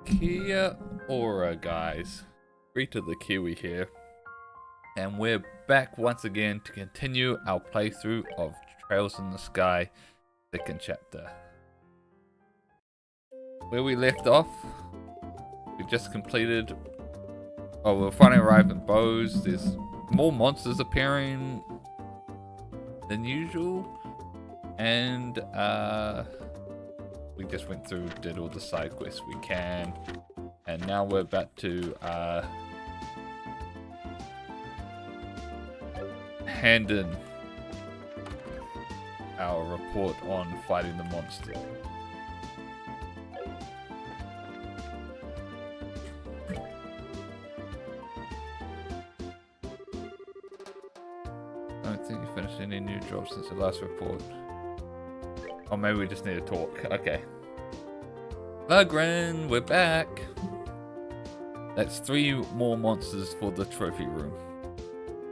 Kia ora, guys. Rita the Kiwi here, and we're back once again to continue our playthrough of Trails in the Sky, second chapter. Where we left off, we just completed. Oh, we're finally arrived in Bose. There's more monsters appearing than usual, and we just went through, did all the side quests we can, and now we're about to hand in our report on fighting the monster. I don't think you finished any new jobs since the last report. Oh, maybe we just need to talk. Okay. Lagran, we're back. That's 3 more monsters for the trophy room.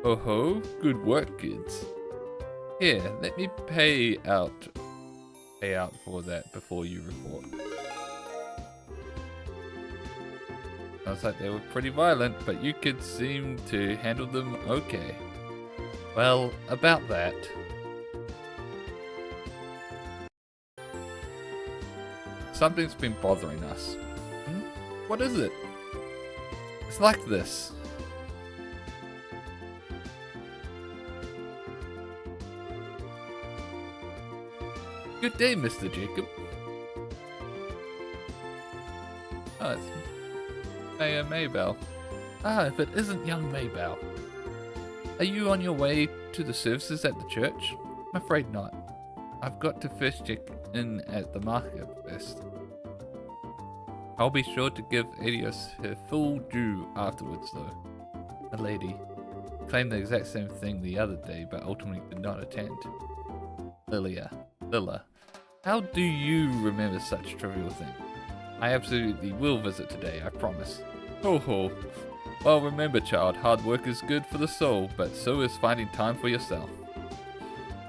Oh ho, good work, kids. Here, let me pay out for that before you report. Sounds like they were pretty violent, but you kids seem to handle them okay. Well, about that. Something's been bothering us. What is it? It's like this. Good day, Mr. Jacob. Oh, it's Mayor Maybell. Ah, if it isn't young Maybell. Are you on your way to the services at the church? I'm afraid not. I've got to first check in at the market first. I'll be sure to give Adios her full due afterwards, though. A lady claimed the exact same thing the other day, but ultimately did not attend. Lilla, how do you remember such trivial thing? I absolutely will visit today, I promise. Ho ho. Well, remember, child, hard work is good for the soul, but so is finding time for yourself.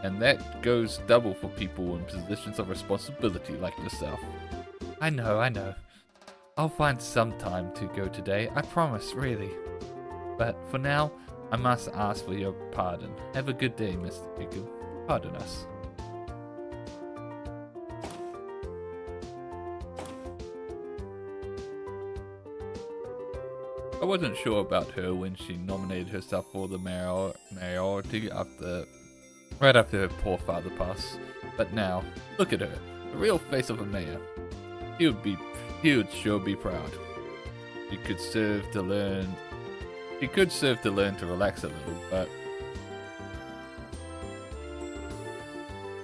And that goes double for people in positions of responsibility like yourself. I know. I'll find some time to go today, I promise, really. But for now, I must ask for your pardon. Have a good day, Mr. Jacob. Pardon us. I wasn't sure about her when she nominated herself for the mayoralty right after her poor father passed. But now, look at her, the real face of a mayor. He would sure be proud. She could serve to learn to relax a little, but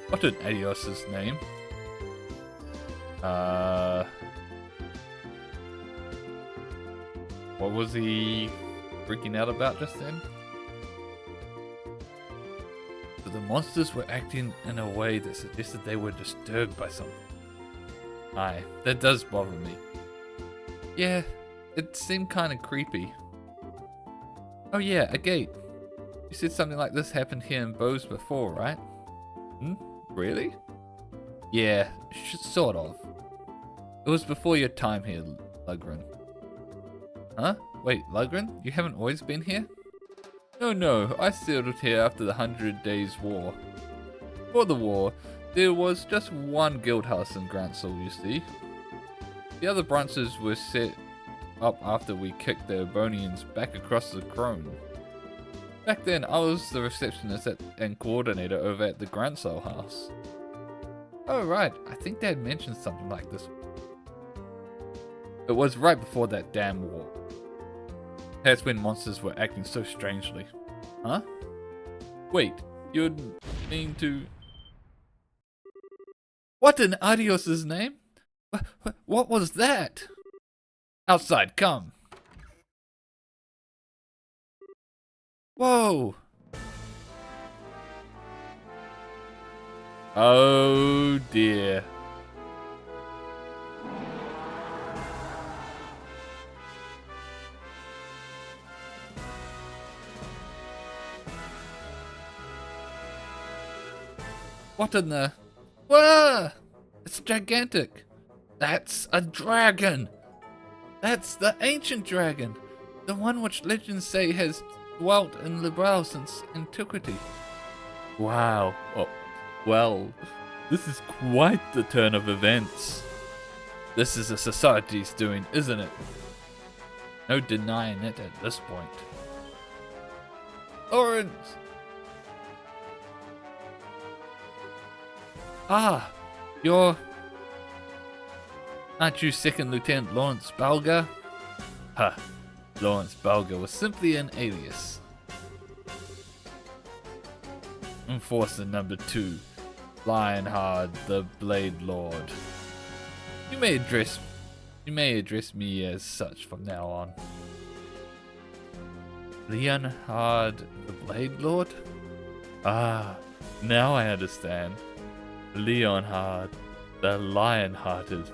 what an Adios's name? What was he freaking out about just then? So the monsters were acting in a way that suggested they were disturbed by something. Aye, that does bother me. Yeah, it seemed kind of creepy. Oh yeah, a gate. You said something like this happened here in Bose before, right? Really? Yeah, sort of. It was before your time here, Lugren. Huh? Wait, Lugren? You haven't always been here? No, I settled here after the 100 Days War. For the war, there was just one guild house in Grantsall, you see. The other branches were set up after we kicked the Urbonians back across the Crone. Back then, I was the receptionist and coordinator over at the Grantsall house. Oh right, I think Dad mentioned something like this. It was right before that damn war. That's when monsters were acting so strangely. Huh? Wait, you mean to... What in Adios's name? What was that? Outside, come. Whoa. Oh dear. What in the... Whoa! It's gigantic. That's a dragon. That's the ancient dragon, the one which legends say has dwelt in Libral since antiquity. Wow. Oh, well, this is quite the turn of events. This is a society's doing, isn't it? No denying it at this point. Lawrence! Ah, aren't you Second Lieutenant Lawrence Balga? Huh, Lawrence Balga was simply an alias. Enforcer number 2, Lionheart the Blade Lord. You may address me as such from now on. Leonhard the Blade Lord? Ah, now I understand. Leonhard the Lionhearted.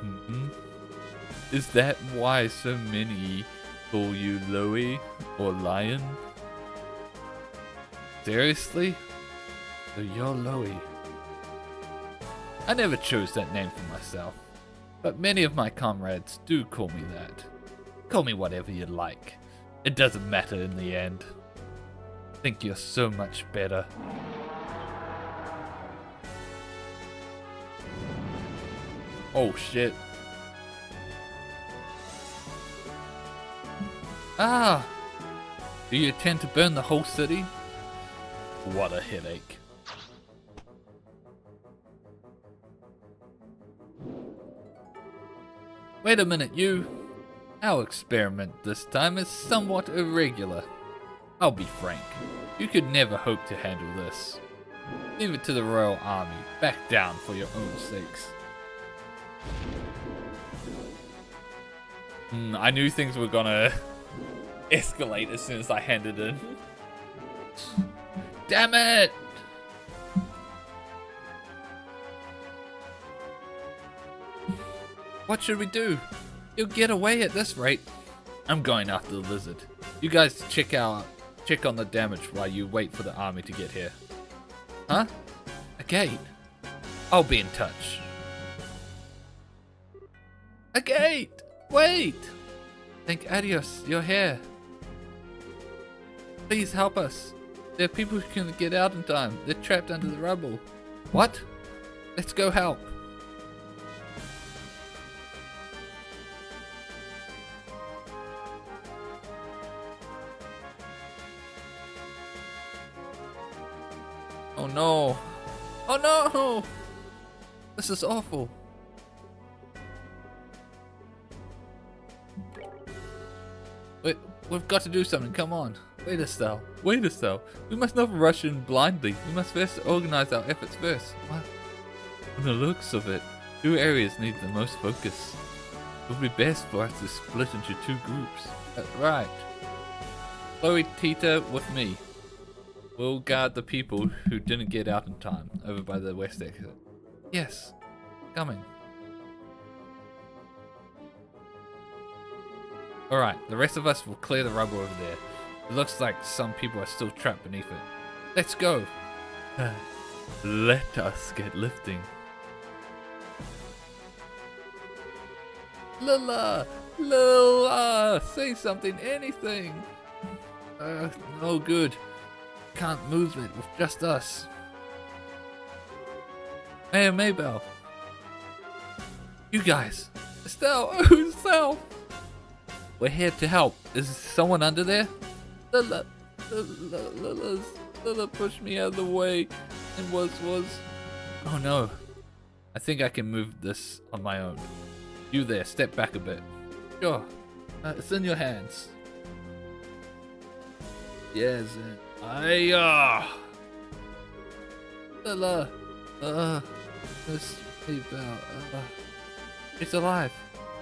Is that why so many call you Louie or Lion? Seriously? So you're Louie. I never chose that name for myself, but many of my comrades do call me that. Call me whatever you like. It doesn't matter in the end. I think you're so much better. Oh shit. Ah! Do you intend to burn the whole city? What a headache. Wait a minute, you. Our experiment this time is somewhat irregular. I'll be frank. You could never hope to handle this. Leave it to the Royal Army. Back down for your own sakes. I knew things were gonna escalate as soon as I handed in. Damn it! What should we do? You'll get away at this rate. I'm going after the lizard. You guys check on the damage while you wait for the army to get here. Huh? A gate? I'll be in touch. A gate! Wait! Think adios, you're here. Please help us. There are people who can get out in time. They're trapped under the rubble. What? Let's go help. Oh no! Oh no! This is awful. Wait, we've got to do something, come on. Wait a spell. Wait a spell. We must not rush in blindly. We must first organize our efforts first. What? From the looks of it, 2 areas need the most focus. It would be best for us to split into 2 groups. Right. Chloe Tita with me. We'll guard the people who didn't get out in time over by the west exit. Yes. Coming. Alright, the rest of us will clear the rubble over there. It looks like some people are still trapped beneath it. Let's go! Let us get lifting. Lila! Lila! Say something, anything! No good. Can't move it with just us. Mayor Maybell. You guys. Estelle! Oh, Estelle! We're here to help. Is someone under there? Lila pushed me out of the way and was. Oh no. I think I can move this on my own. You there, step back a bit. Sure. It's in your hands. Yes. Lila. Miss Maybell. She's alive.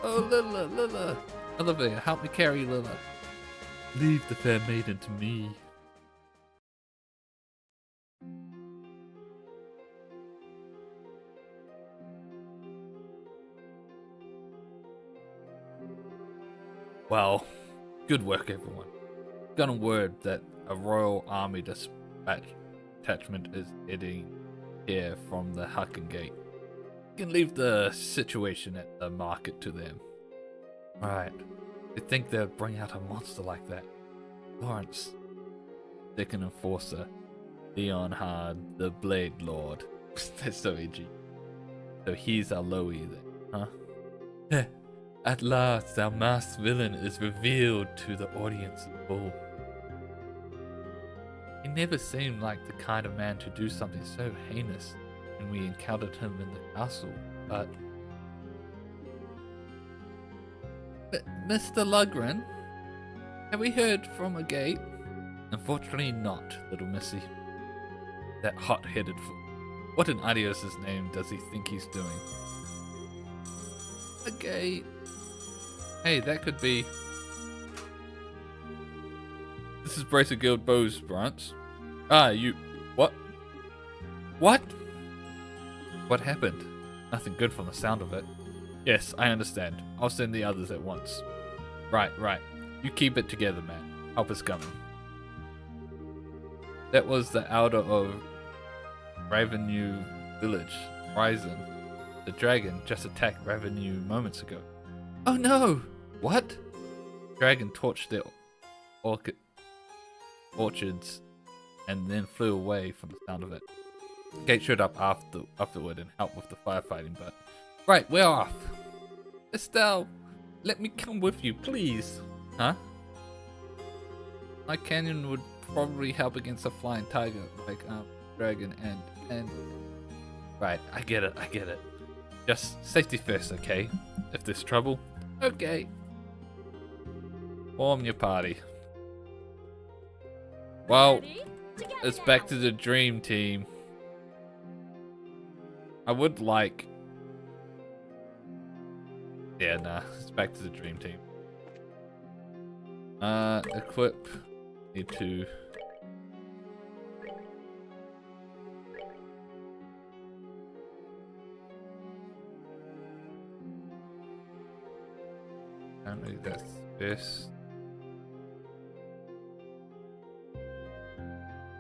Oh, Lila. Olivia, help me carry Lila. Leave the fair maiden to me. Well, good work everyone. Got a word that a Royal Army dispatch detachment is heading here from the Hucken Gate. You can leave the situation at the market to them. Right. To think they'll bring out a monster like that. Lawrence, second enforcer, Leon Hard, the Blade Lord. That's so edgy. So he's our Loey then, huh? At last, our masked villain is revealed to the audience in full. He never seemed like the kind of man to do something so heinous when we encountered him in the castle, but Mr. Lugren, have we heard from a gate? Unfortunately not, little missy. That hot-headed fool. What in Adios's name does he think he's doing? A gate. Hey, that could be... This is Bracer Guild Bow's branch. Ah, you... What? What? What happened? Nothing good from the sound of it. Yes, I understand. I'll send the others at once. Right. You keep it together, man. Help is coming. That was the elder of Ravenue Village, Ryzen. The dragon just attacked Ravenue moments ago. Oh no! What? Dragon torched their orchards and then flew away from the sound of it. Kate showed up afterward and helped with the firefighting, but... Right, we're off! Estelle, let me come with you, please! Huh? My canyon would probably help against a flying tiger, like, dragon and... Right, I get it. Just safety first, okay? If there's trouble, okay. Form your party. Well, it's back to the dream team. I would like... Yeah, nah, it's back to the dream team. Equip. Need to... Apparently that's this.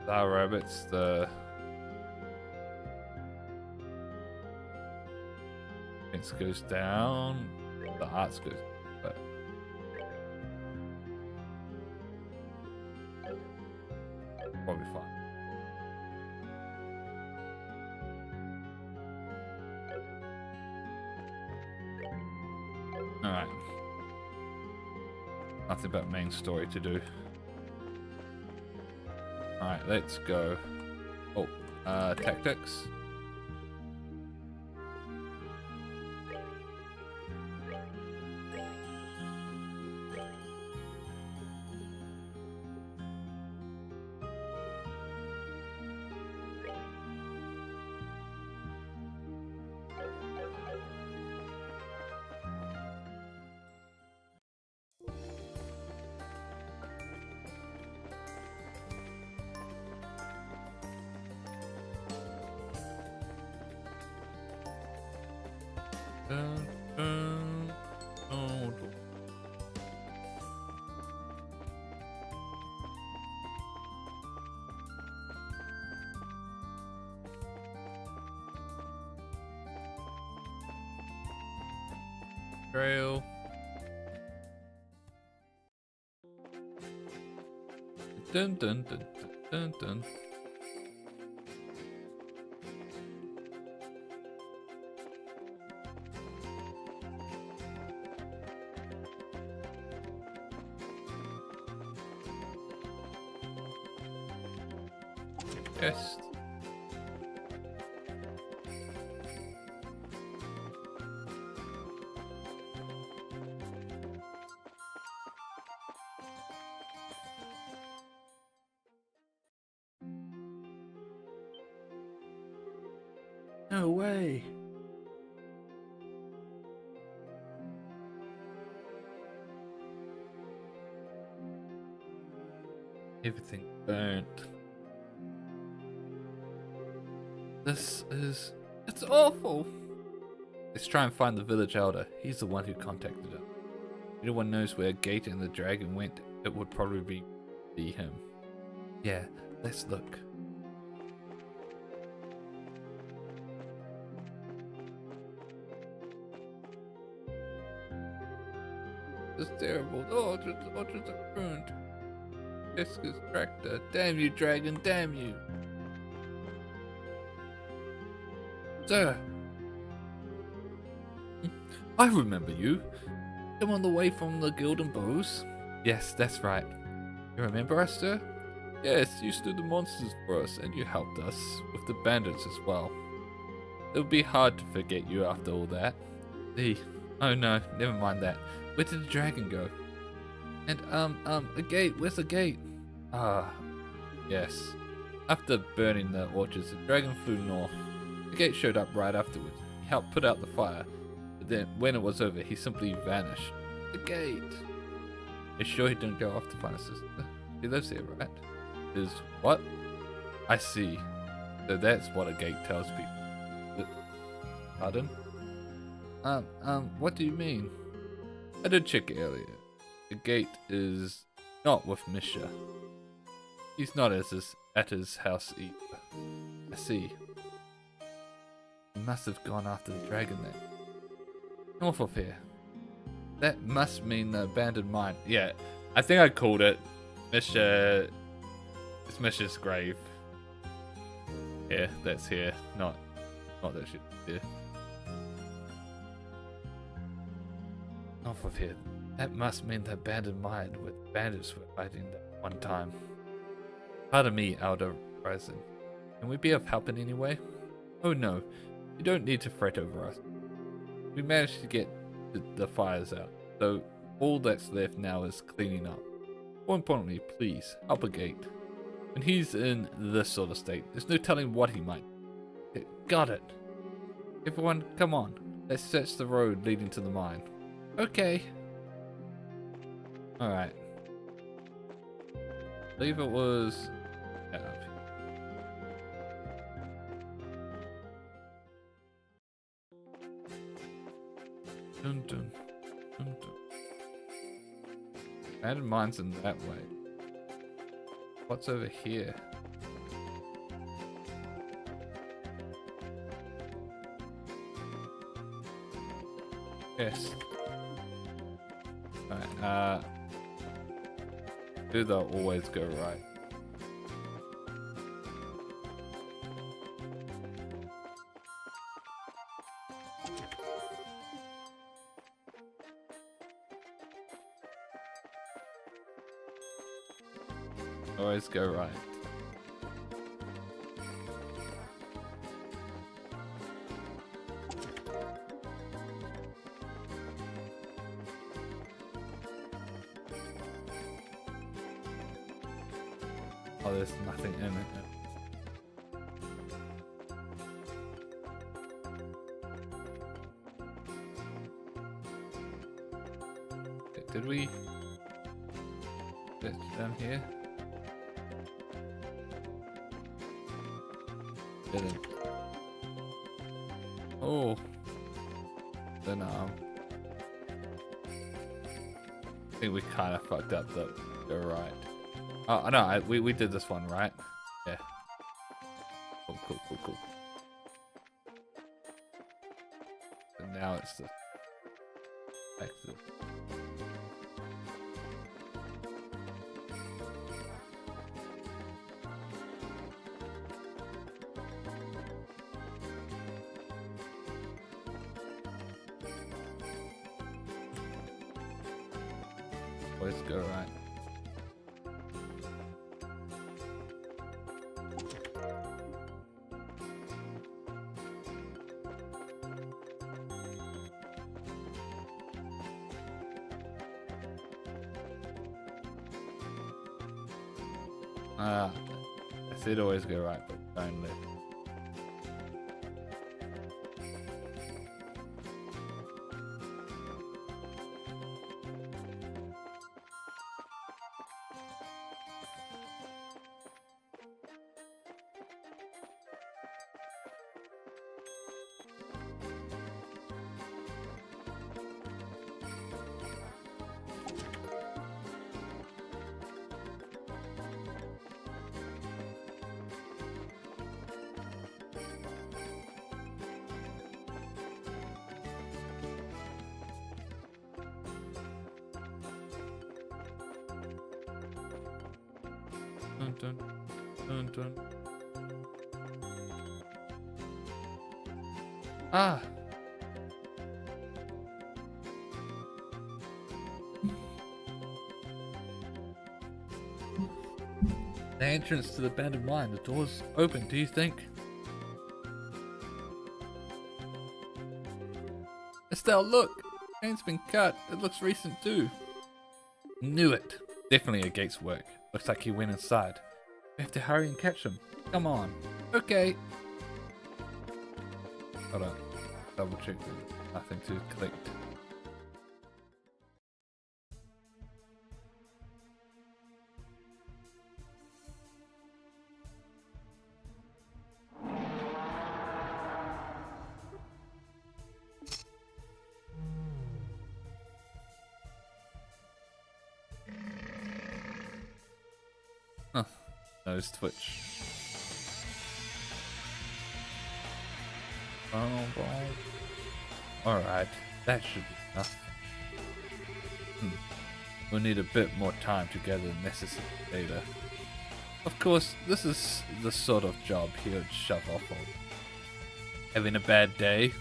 Star Rabbit's the... Things goes down. The arts goes, but probably fine. Alright. Nothing but main story to do. Alright, let's go. Oh, tactics. Trail. Dun dun dun dun dun. Chest. No way. Everything burnt. It's awful. Let's try and find the village elder. He's the one who contacted us. If anyone knows where Gate and the dragon went, it would probably be him. Yeah, let's look. It's terrible. Oh, the orchards are ruined. Jessica's tractor. Damn you, dragon. Damn you. Sir. I remember you. Come on the way from the Gilden Bows. Yes, that's right. You remember us, sir? Yes, you stood the monsters for us, and you helped us with the bandits as well. It would be hard to forget you after all that. Oh no, never mind that. Where did the dragon go? And, a gate, where's the gate? Ah, yes. After burning the orchards, the dragon flew north. The gate showed up right afterwards. He helped put out the fire, but then, when it was over, he simply vanished. The gate! You sure he didn't go off to find his sister? He lives here, right? Is what? I see. So that's what a gate tells people. Pardon? What do you mean? I did check earlier. The gate is not with Misha. He's not at his house either. I see. He must have gone after the dragon then. North of here. That must mean the abandoned mine. Yeah, I think I called it. Misha. It's Misha's grave. Yeah, that's here. Not that shit here. North of here. That must mean the abandoned mine where the bandits were hiding that one time. Pardon me, Elder Horizon. Can we be of help in any way? Oh no, you don't need to fret over us. We managed to get the fires out, so all that's left now is cleaning up. More importantly, please, help a gate. When he's in this sort of state, there's no telling what he might. Got it. Everyone, come on. Let's search the road leading to the mine. Okay. Alright. I believe it was... Dun, dun, dun, dun. Added mines in that way. What's over here? Yes. Alright, do the always go right. Always go right. Oh, there's nothing in it. Okay, did we? It's down here. Didn't. Oh. Then I think we kind of fucked up the right. Oh no, we did this one right. Yeah. Cool. And now it's the back to the... Always go right. I said always go right, but don't left. Dun, dun, dun, dun. Ah! The entrance to the abandoned mine. The door's open, do you think? Estelle, look! Chain's been cut. It looks recent too. Knew it. Definitely a gate's work. Looks like he went inside. We have to hurry and catch him. Come on. Okay. Hold on. Double check. Nothing to collect. Huh. Nose twitch. Alright, that should be enough. We'll need a bit more time to gather the necessary data. Of course, this is the sort of job he would shove off on. Having a bad day?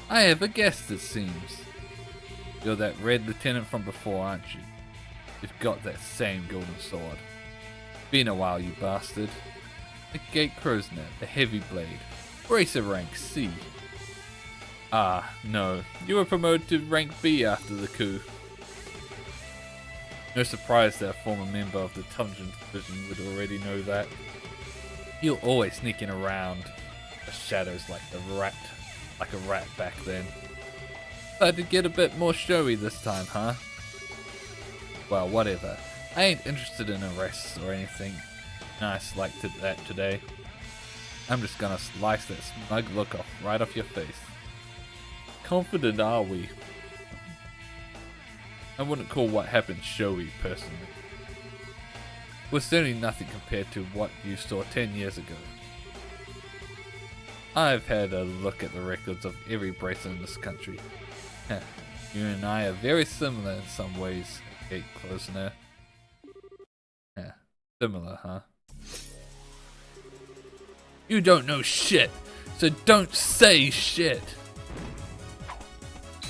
I have a guest, it seems. You're that red lieutenant from before, aren't you? You've got that same golden sword. Been a while, you bastard. The Gate Crow's Net, the heavy blade. Racer rank C. Ah, no. You were promoted to rank B after the coup. No surprise that a former member of the intelligence division would already know that. You're always sneaking around the shadows like a rat back then. Had to get a bit more showy this time, huh? Well, whatever. I ain't interested in arrests or anything nice like that today. I'm just gonna slice that smug look right off your face. Confident are we? I wouldn't call what happened showy, personally. It was certainly nothing compared to what you saw 10 years ago. I've had a look at the records of every bracer in this country. You and I are very similar in some ways, Gate Closener. Similar, huh? You don't know shit, so don't say shit!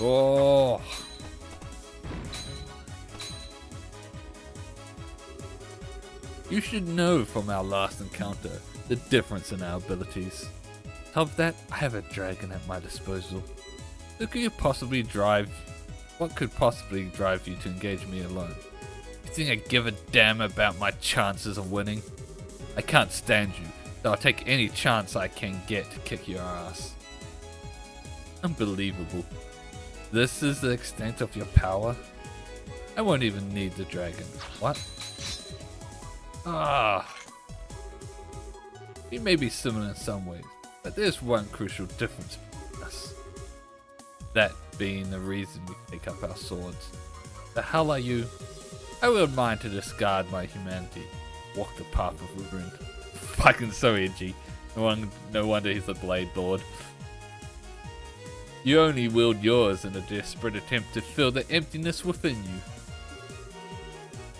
Oh! You should know from our last encounter the difference in our abilities. Of that, I have a dragon at my disposal. What could possibly drive you to engage me alone? You think I give a damn about my chances of winning? I can't stand you, so I'll take any chance I can get to kick your ass. Unbelievable. This is the extent of your power? I won't even need the dragon. What? Ah. You may be similar in some ways, but there's one crucial difference between us. That being the reason we take up our swords. The hell are you? I wouldn't mind to discard my humanity. Walk the path of ruin. Fucking so edgy. No wonder he's a Blade Lord. You only wield yours in a desperate attempt to fill the emptiness within you.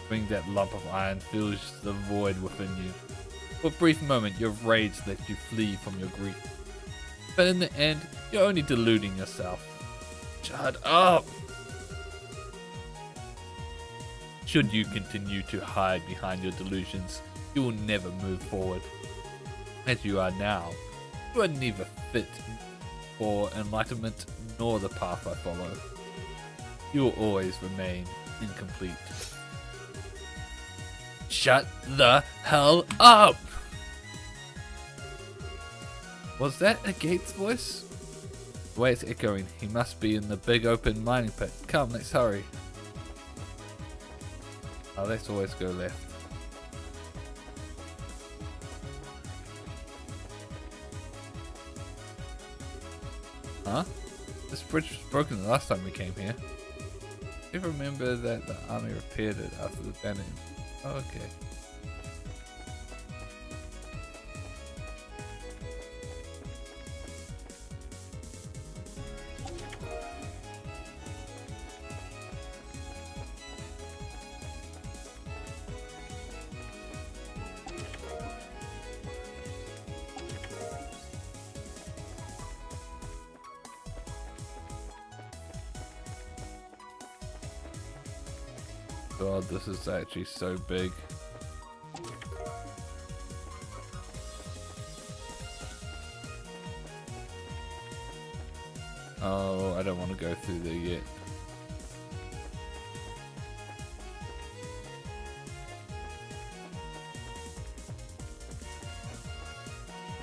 Bring that lump of iron fills the void within you. For a brief moment, your rage lets you flee from your grief. But in the end, you're only deluding yourself. Shut up! Should you continue to hide behind your delusions, you will never move forward. As you are now, you are neither fit for enlightenment nor the path I follow. You will always remain incomplete. Shut the hell up! Was that a Gates voice? The way it's echoing, he must be in the big open mining pit. Come, let's hurry. Oh, let's always go left. Huh? This bridge was broken the last time we came here. You remember that the army repaired it after the banning? Oh, okay. God, this is actually so big. Oh, I don't want to go through there yet.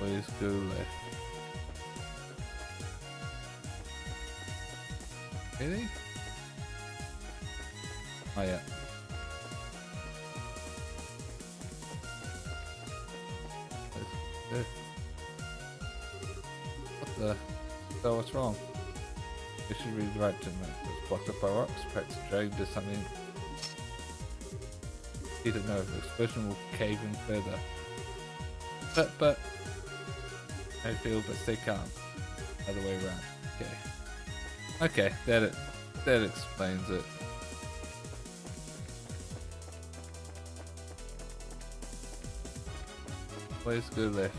Please go left. Really? Oh yeah. What the? So what's wrong? It should be the right to it's blocked up by rocks. Perhaps the dragon does something. You don't know. The explosion will cave in further. But I feel, but stay calm. Other way around. Okay. Okay, that explains it. Always go left.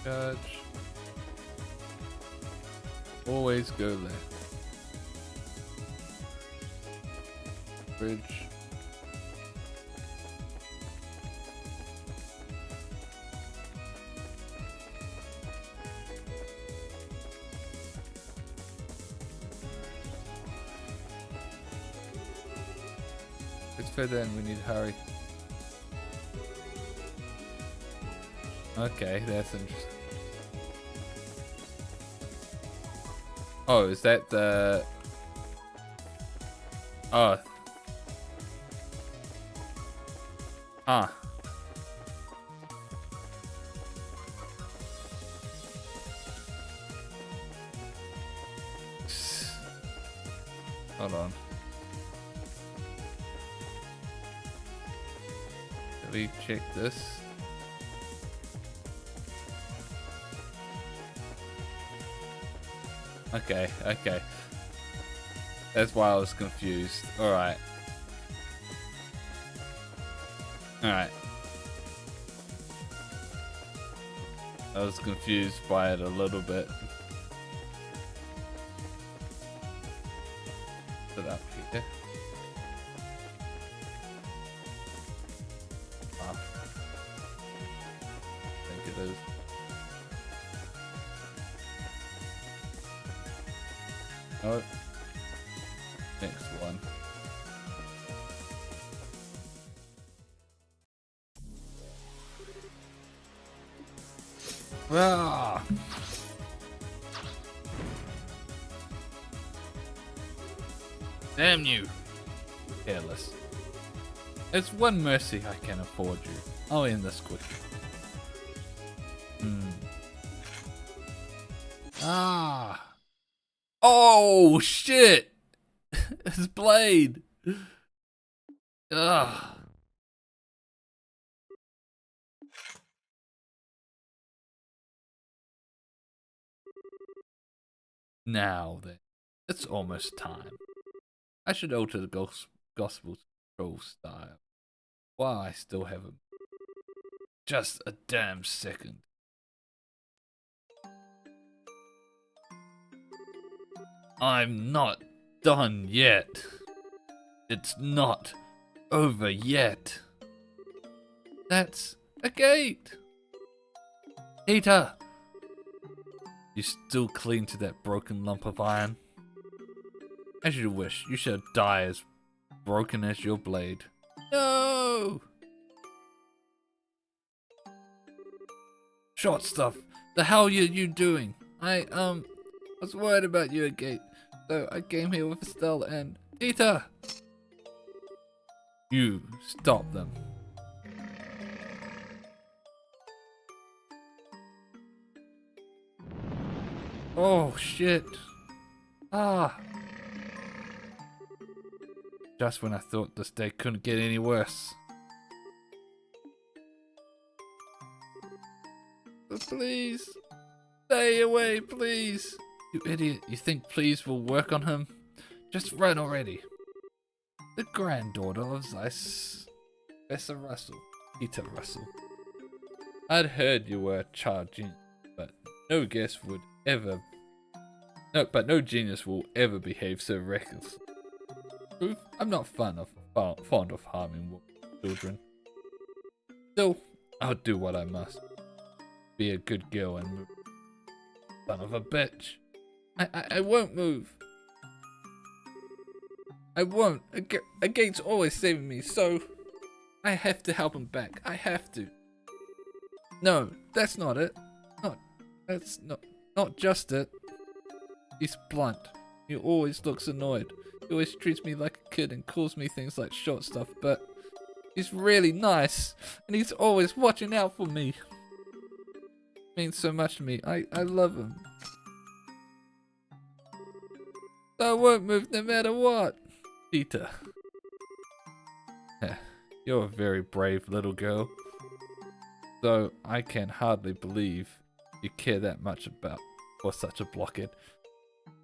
Charge. Always go left. Bridge. It's further in, we need to hurry. Okay, that's interesting. Oh, is that the... Oh. Ah. Hold on. Let me check this. Okay, okay. That's why I was confused. Alright. Alright. I was confused by it a little bit. Put it up here. Ah. I think it is. Oh. Next one. Ah. Damn you. Careless. It's one mercy I can afford you. I'll end this quick. Ah. Oh shit! His blade. Ugh. Now then, it's almost time. I should alter the gospel scroll style. While I still have him. Just a damn second. I'm not done yet. It's not over yet. That's a gate. Peter! You still cling to that broken lump of iron? As you wish, you shall die as broken as your blade. No! Short stuff, the hell are you doing? I was worried about you again, so I came here with Estelle and Peter! You stop them. Oh shit. Ah. Just when I thought this day couldn't get any worse. But please. Stay away, please. You idiot. You think please will work on him? Just run already. The granddaughter of Zeiss. Professor Russell. Peter Russell. I'd heard you were charging, but no guess would ever No, but no genius will ever behave so reckless. Proof, I'm not fond of harming children. Still, I'll do what I must. Be a good girl and move. Son of a bitch. I won't move. I won't. A gate's always saving me, so I have to help him back. I have to. No, that's not it. That's not just it. He's blunt. He always looks annoyed. He always treats me like a kid and calls me things like short stuff, but he's really nice, and he's always watching out for me. Means so much to me. I love him. I won't move no matter what. Tita. You're a very brave little girl. Though I can hardly believe you care that much for such a blockhead.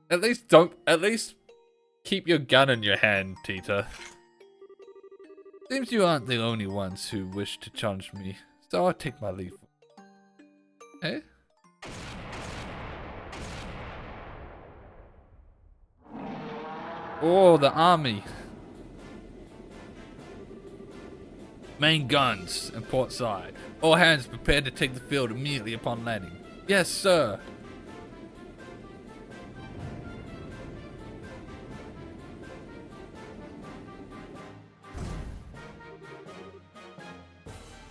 At least keep your gun in your hand, Tita. Seems you aren't the only ones who wish to challenge me, so I'll take my leave. Eh? Oh, the army. Main guns and port side. All hands prepared to take the field immediately upon landing. Yes, sir.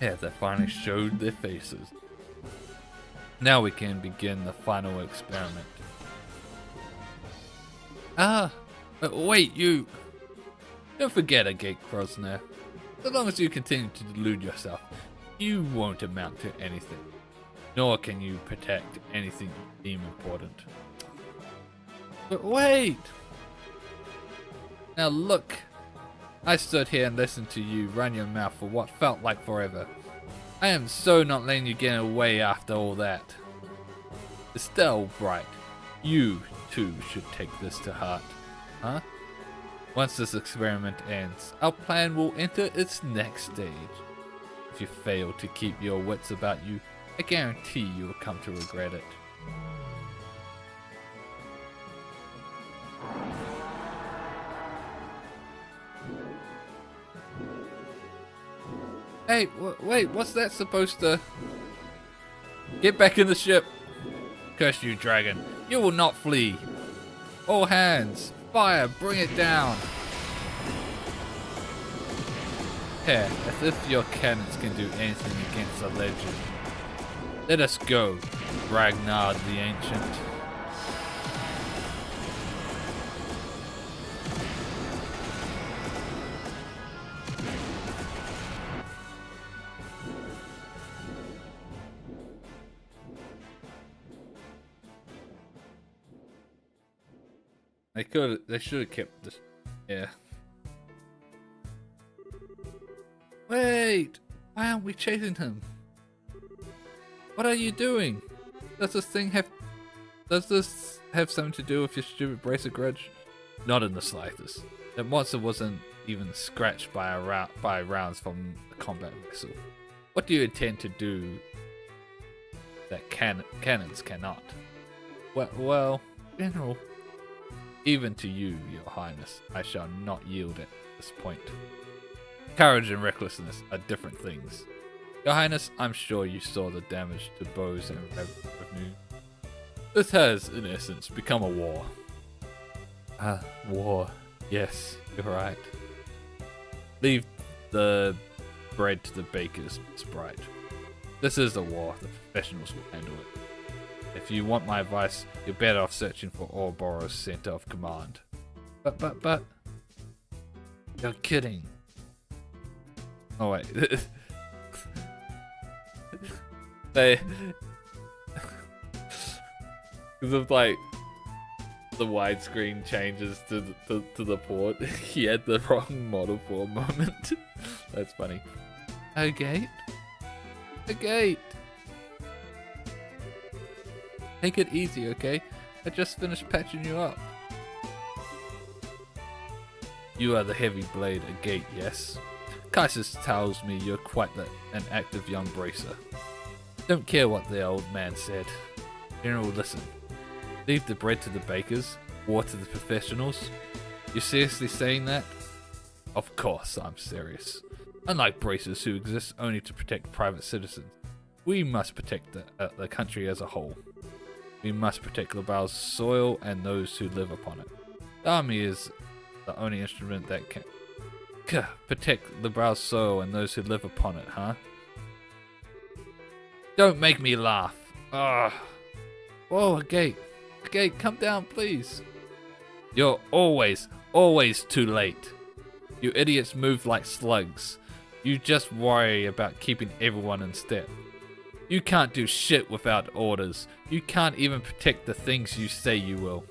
Yeah, they finally showed their faces. Now we can begin the final experiment. Wait, you... Don't forget a gate crossner. As long as you continue to delude yourself, you won't amount to anything. Nor can you protect anything you deem important. But wait! Now look! I stood here and listened to you run your mouth for what felt like forever. I am so not letting you get away after all that. Estelle Bright, you too should take this to heart. Huh? Once this experiment ends, our plan will enter its next stage. If you fail to keep your wits about you, I guarantee you will come to regret it. Hey, wait, what's that supposed to... Get back in the ship! Curse you, dragon. You will not flee. All hands, fire, bring it down. Yeah, as if your cannons can do anything against a legend. Let us go, Ragnar the Ancient. They should have kept this. Yeah. Wait! Why aren't we chasing him? What are you doing? Does this have something to do with your stupid bracer grudge? Not in the slightest. That monster wasn't even scratched by rounds from a combat vessel. What do you intend to do that cannons cannot? Well, General. Even to you, your highness, I shall not yield at this point. Courage and recklessness are different things. Your highness, I'm sure you saw the damage to bows and revenue. This has, in essence, become a war. War. Yes, you're right. Leave the bread to the bakers, Sprite. This is a war. The professionals will handle it. If you want my advice, you're better off searching for Ouroboros' center of command. But... You're kidding. Oh wait. They... Because of like... The widescreen changes to the port. He had the wrong model for a moment. That's funny. A gate? A gate! Take it easy, okay? I just finished patching you up. You are the heavy blade at gate, yes? Kaisis tells me you're quite an active young bracer. Don't care what the old man said. General, listen. Leave the bread to the bakers, water to the professionals. You seriously saying that? Of course, I'm serious. Unlike braces who exist only to protect private citizens, we must protect the country as a whole. We must protect Labral's soil and those who live upon it. The army is the only instrument that can protect Labral's soil and those who live upon it, huh? Don't make me laugh. Ugh. Whoa, a gate. A gate, come down, please. You're always too late. You idiots move like slugs. You just worry about keeping everyone in step. You can't do shit without orders. You can't even protect the things you say you will.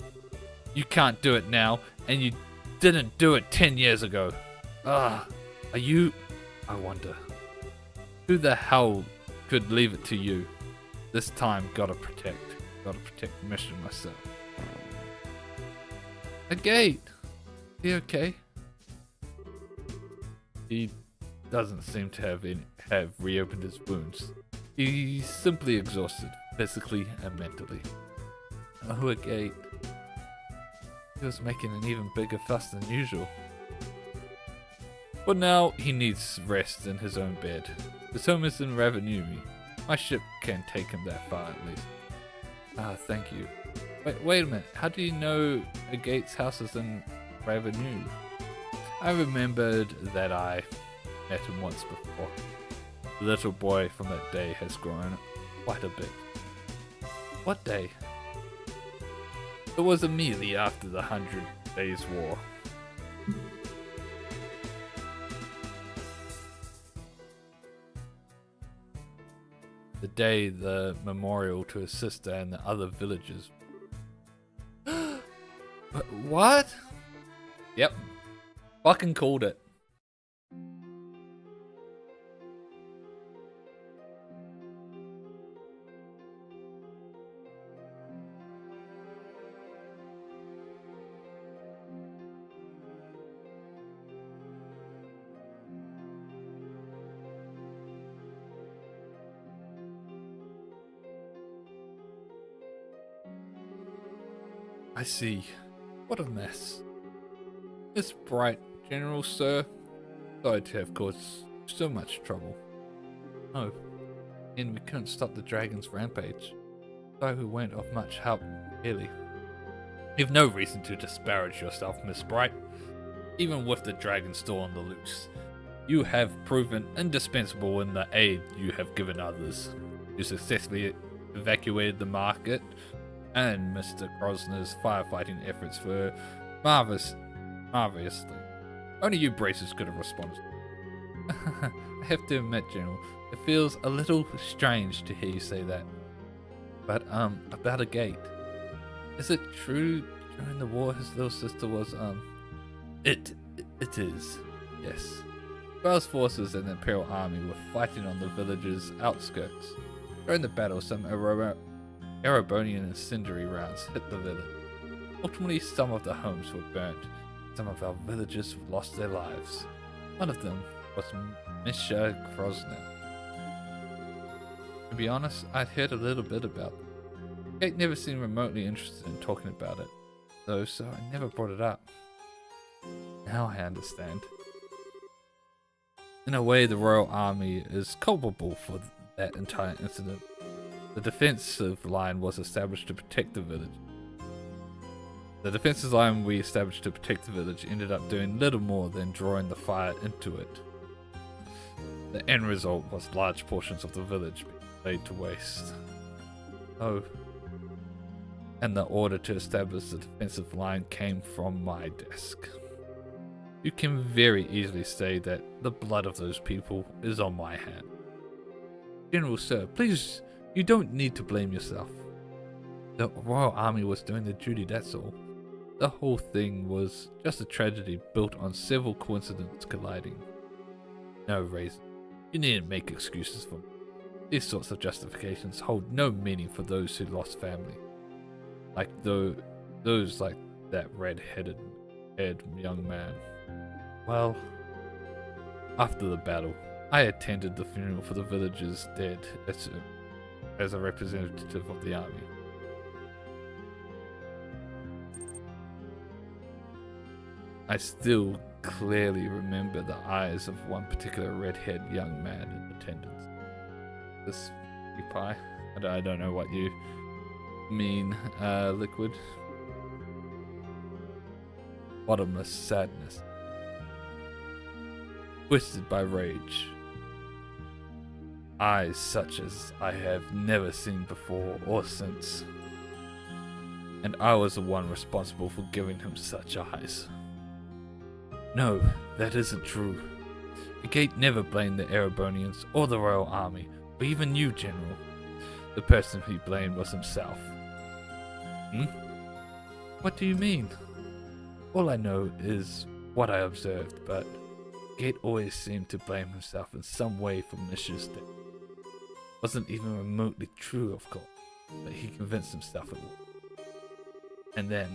You can't do it now, and you didn't do it 10 years ago. Are you... I wonder. Who the hell could leave it to you? This time, gotta protect the mission myself. A gate! He okay? He doesn't seem to have reopened his wounds. He's simply exhausted, physically and mentally. Oh, a gate. He was making an even bigger fuss than usual. But now he needs rest in his own bed. His home is in Ravenumi. My ship can take him that far at least. Ah, thank you. Wait a minute. How do you know a gate's house is in Ravenumi? I remembered that I met him once before. The little boy from that day has grown quite a bit. What day? It was immediately after the 100 Days War. The day the memorial to his sister and the other villagers. What? Yep. Fucking called it. I see. What a mess. This bright general, sir. Sorry to have caused so much trouble. Oh, and we couldn't stop the dragon's rampage. Sorry we weren't of much help, really. You've no reason to disparage yourself, Miss Bright. Even with the dragon still on the loose, you have proven indispensable in the aid you have given others. You successfully evacuated the market, and Mr. Grosner's firefighting efforts were marvelously. Only you braces could have responded. I have to admit, General, it feels a little strange to hear you say that. But, about a gate. Is it true during the war his little sister was, It is, yes. Grell's forces and the Imperial Army were fighting on the village's outskirts. During the battle, some Erebonian incendiary rounds hit the village. Ultimately, some of the homes were burnt. Some of our villagers lost their lives. One of them was Misha Grosner. To be honest, I'd heard a little bit about it. Kate never seemed remotely interested in talking about it, though, so I never brought it up. Now I understand. In a way, the Royal Army is culpable for that entire incident. The defensive line was established to protect the village. The defensive line we established to protect the village ended up doing little more than drawing the fire into it. The end result was large portions of the village being laid to waste. Oh, and the order to establish the defensive line came from my desk. You can very easily say that the blood of those people is on my hand. General Sir, please, you don't need to blame yourself. The Royal Army was doing their duty, that's all. The whole thing was just a tragedy built on several coincidences colliding. No reason. You needn't make excuses for me. These sorts of justifications hold no meaning for those who lost family. Like those like that red-headed young man. Well, after the battle, I attended the funeral for the villagers dead as a representative of the army. I still clearly remember the eyes of one particular red-haired young man in attendance. This pie. I don't know what you mean, Liquid. Bottomless sadness. Twisted by rage. Eyes such as I have never seen before or since. And I was the one responsible for giving him such eyes. No, that isn't true. The gate never blamed the Erebonians or the Royal Army, or even you, General. The person he blamed was himself. What do you mean? All I know is what I observed, but Gate always seemed to blame himself in some way for Misha's death. Wasn't even remotely true, of course, but he convinced himself it was. And then...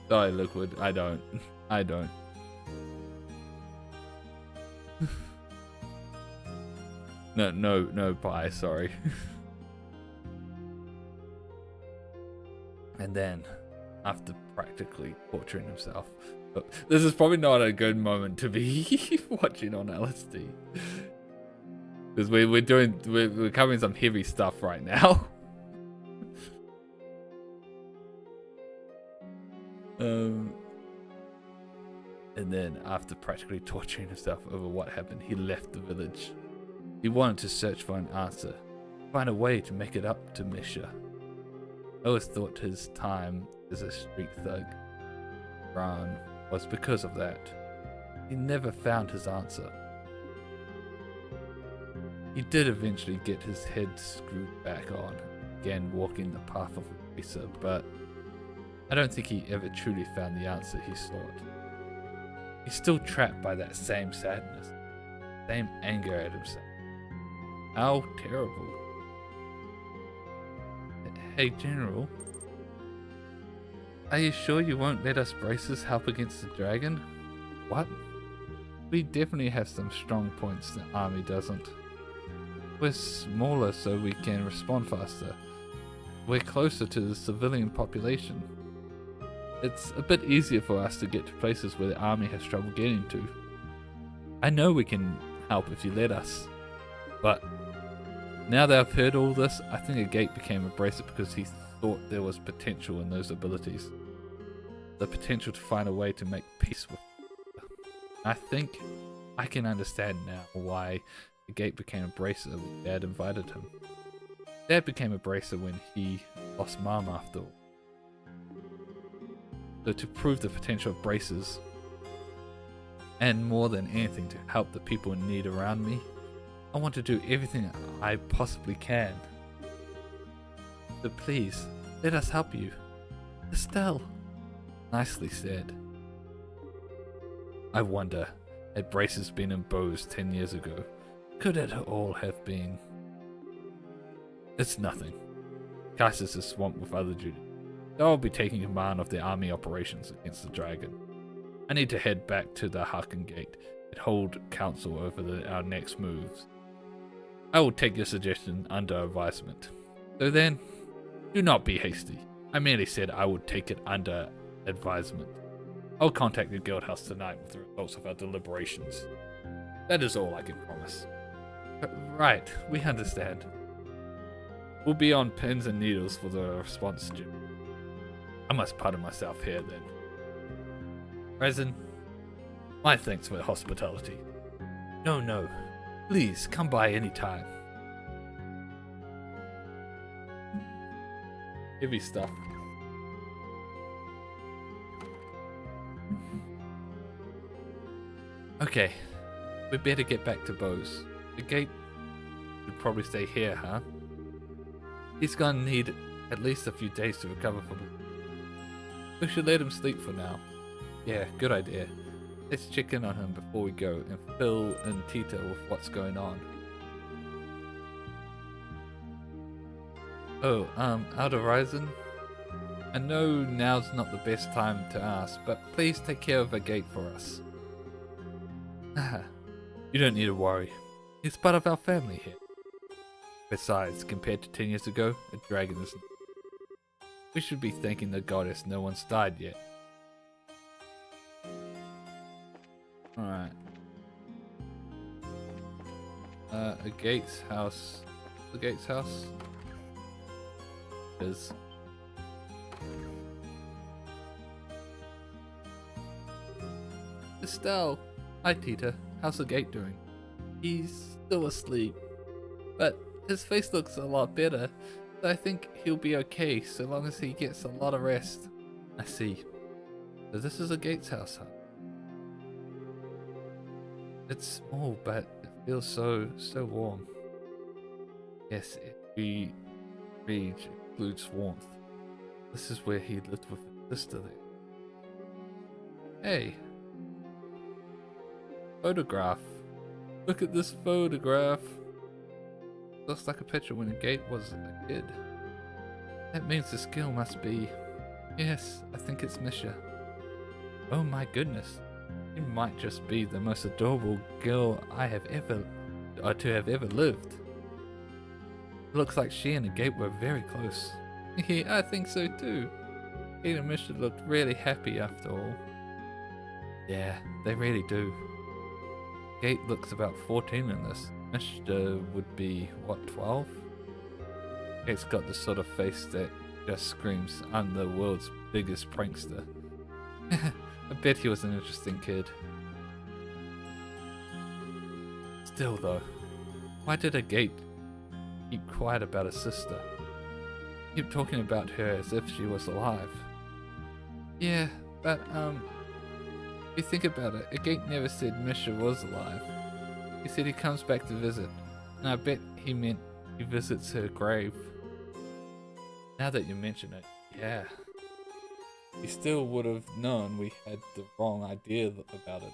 Sorry, Liquid, I don't. No, bye, sorry. And then, after practically torturing himself, this is probably not a good moment to be watching on LSD, because we're covering some heavy stuff right now. And then, after practically torturing himself over what happened, he left the village. He wanted to search for an answer, find a way to make it up to Misha. I always thought his time as a street thug Ron was because of that. He never found his answer. He did eventually get his head screwed back on, again walking the path of a racer, but I don't think he ever truly found the answer he sought. He's still trapped by that same sadness, same anger at himself. How terrible. Hey, General. Are you sure you won't let us braces help against the dragon? What? We definitely have some strong points the army doesn't. We're smaller so we can respond faster. We're closer to the civilian population. It's a bit easier for us to get to places where the army has trouble getting to. I know we can help if you let us, but now that I've heard all this, I think a gate became a bracer because he thought there was potential in those abilities. The potential to find a way to make peace with her. I think I can understand now why the gate became a bracer when Dad invited him. Dad became a bracer when he lost Mom after all. So to prove the potential of braces, and more than anything to help the people in need around me, I want to do everything I possibly can. So please, let us help you. Estelle. Nicely said. I wonder, had braces been in Bose 10 years ago, could it all have been? It's nothing. Kaiser's is swamped with other duties. I'll be taking command of the army operations against the dragon. I need to head back to the Harken Gate and hold council over our next moves. I will take your suggestion under advisement. So then, do not be hasty. I merely said I would take it under advisement. I'll contact the guild house tonight with the results of our deliberations. That is all I can promise. Right, we understand. We'll be on pins and needles for the response, Jim. I must pardon myself here then. Resin, my thanks for the hospitality. No. Please, come by any time. Heavy stuff. Okay, we better get back to Bose. The gate would probably stay here, huh? He's gonna need at least a few days to recover from it. We should let him sleep for now. Yeah, good idea. Let's check in on him before we go and fill in Tita with what's going on. Oh, Outer Horizon? I know now's not the best time to ask, but please take care of a gate for us. You don't need to worry. He's part of our family here. Besides, compared to 10 years ago, a dragon is... We should be thanking the goddess no one's died yet. Alright. A Gates house. The Gates house? Is. Estelle! Hi Tita, how's the gate doing? He's still asleep, but his face looks a lot better, so I think he'll be okay so long as he gets a lot of rest. I see. So this is a Gates house, huh? It's small, but it feels so warm. Yes, every reach includes warmth. This is where he lived with his sister then. Hey! Photograph. Look at this photograph. Looks like a picture when the gate was a kid. That means the skill must be... Yes, I think it's Misha. Oh my goodness. You might just be the most adorable girl I have ever... to have ever lived. It looks like she and the gate were very close. Yeah, I think so too. Kate and Misha looked really happy after all. Yeah, they really do. Gate looks about 14 in this. Misha would be, what, 12? Gate's got the sort of face that just screams, I'm the world's biggest prankster. I bet he was an interesting kid. Still though, why did a Gate keep quiet about his sister? Keep talking about her as if she was alive. Yeah, but if you think about it, a Gate never said Misha was alive. He said he comes back to visit, and I bet he meant he visits her grave. Now that you mention it, yeah. He still would have known we had the wrong idea about it.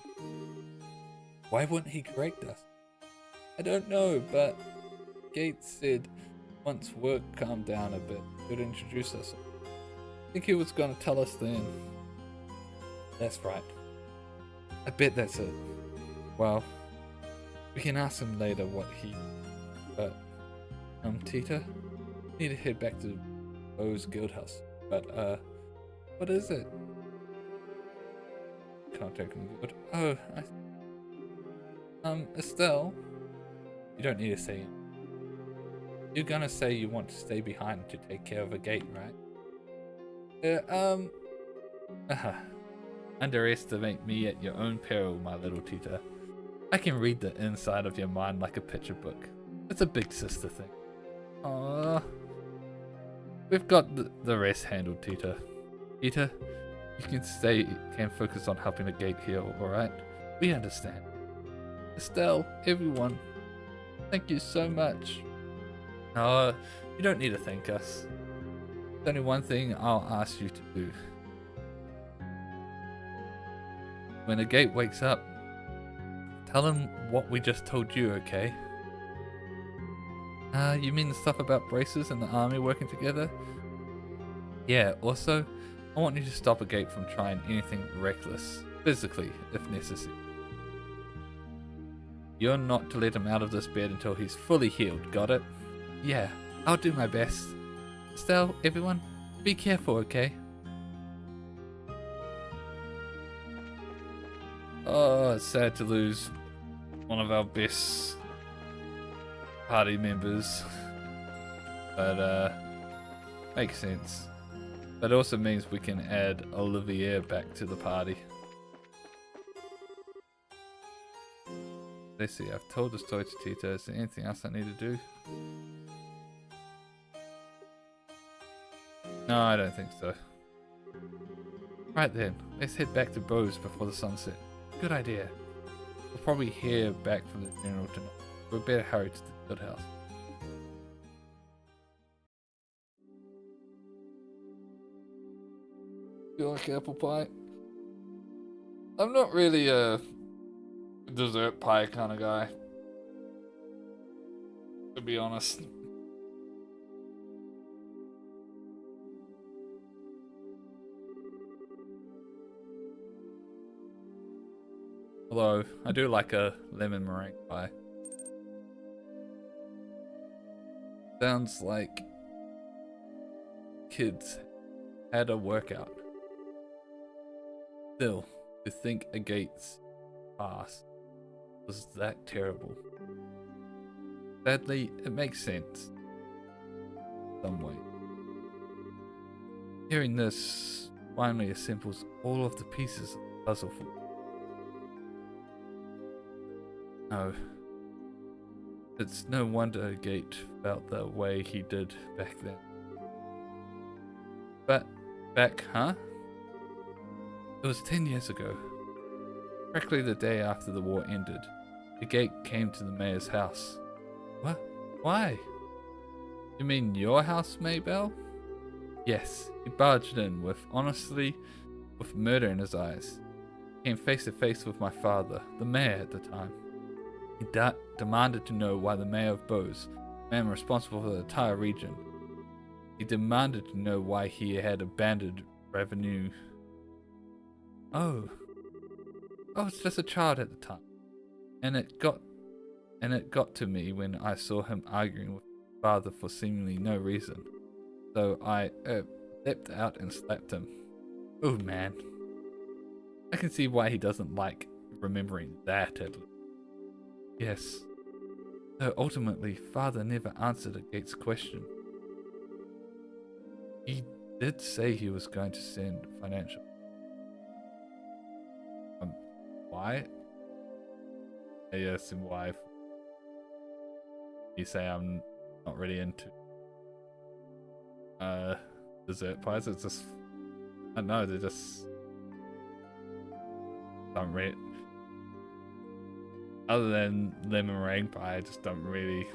Why wouldn't he correct us? I don't know, but Gates said once work calmed down a bit, he would introduce us. I think he was going to tell us then. That's right. I bet that's it. Well, we can ask him later what he... But, Tita? Need to head back to Bo's guild house. But, what is it? Contact me. Oh, Estelle? You don't need to say it. You're gonna say you want to stay behind to take care of a Gate, right? Underestimate me at your own peril, my little Tita. I can read the inside of your mind like a picture book. It's a big sister thing. Aww. We've got the rest handled, Tita. Tita, you can focus on helping the Gate heal, alright? We understand. Estelle, everyone, thank you so much. No, you don't need to thank us. There's only one thing I'll ask you to do. When the Gate wakes up, tell him what we just told you, okay? You mean the stuff about braces and the army working together? Yeah, also, I want you to stop a Gate from trying anything reckless, physically, if necessary. You're not to let him out of this bed until he's fully healed, got it? Yeah, I'll do my best. Estelle, everyone, be careful, okay? Oh, it's sad to lose one of our best party members. But, makes sense. That also means we can add Olivier back to the party. Let's see, I've told the story to Tita. Is there anything else I need to do? No, I don't think so. Right then, let's head back to Bo's before the sunset. Good idea. We'll probably hear back from the general tonight. We better hurry to the good house. You like apple pie? I'm not really a dessert pie kind of guy, to be honest. Although, I do like a lemon meringue pie. Sounds like kids had a workout. Still, to think a gate's past was that terrible. Sadly, it makes sense. Some way. Hearing this finally assembles all of the pieces of the puzzle for me. No. It's no wonder Gate felt the way he did back then. But back, huh? It was 10 years ago. Practically the day after the war ended, the Gate came to the mayor's house. What? Why? You mean your house, Maybell? Yes, he barged in with murder in his eyes. He came face to face with my father, the mayor at the time. He demanded to know why the mayor of Bose, the man responsible for the entire region, he demanded to know why he had abandoned revenue. Oh, I was just a child at the time, and it got to me when I saw him arguing with my father for seemingly no reason. So I leapt out and slapped him. Oh man, I can see why he doesn't like remembering that at least. Yes. So ultimately, father never answered a Gates question. He did say he was going to send financial. Why? Yes, and why? You say I'm not really into dessert pies. It's just, I don't know, they're just don't really. Other than lemon meringue pie, I just don't really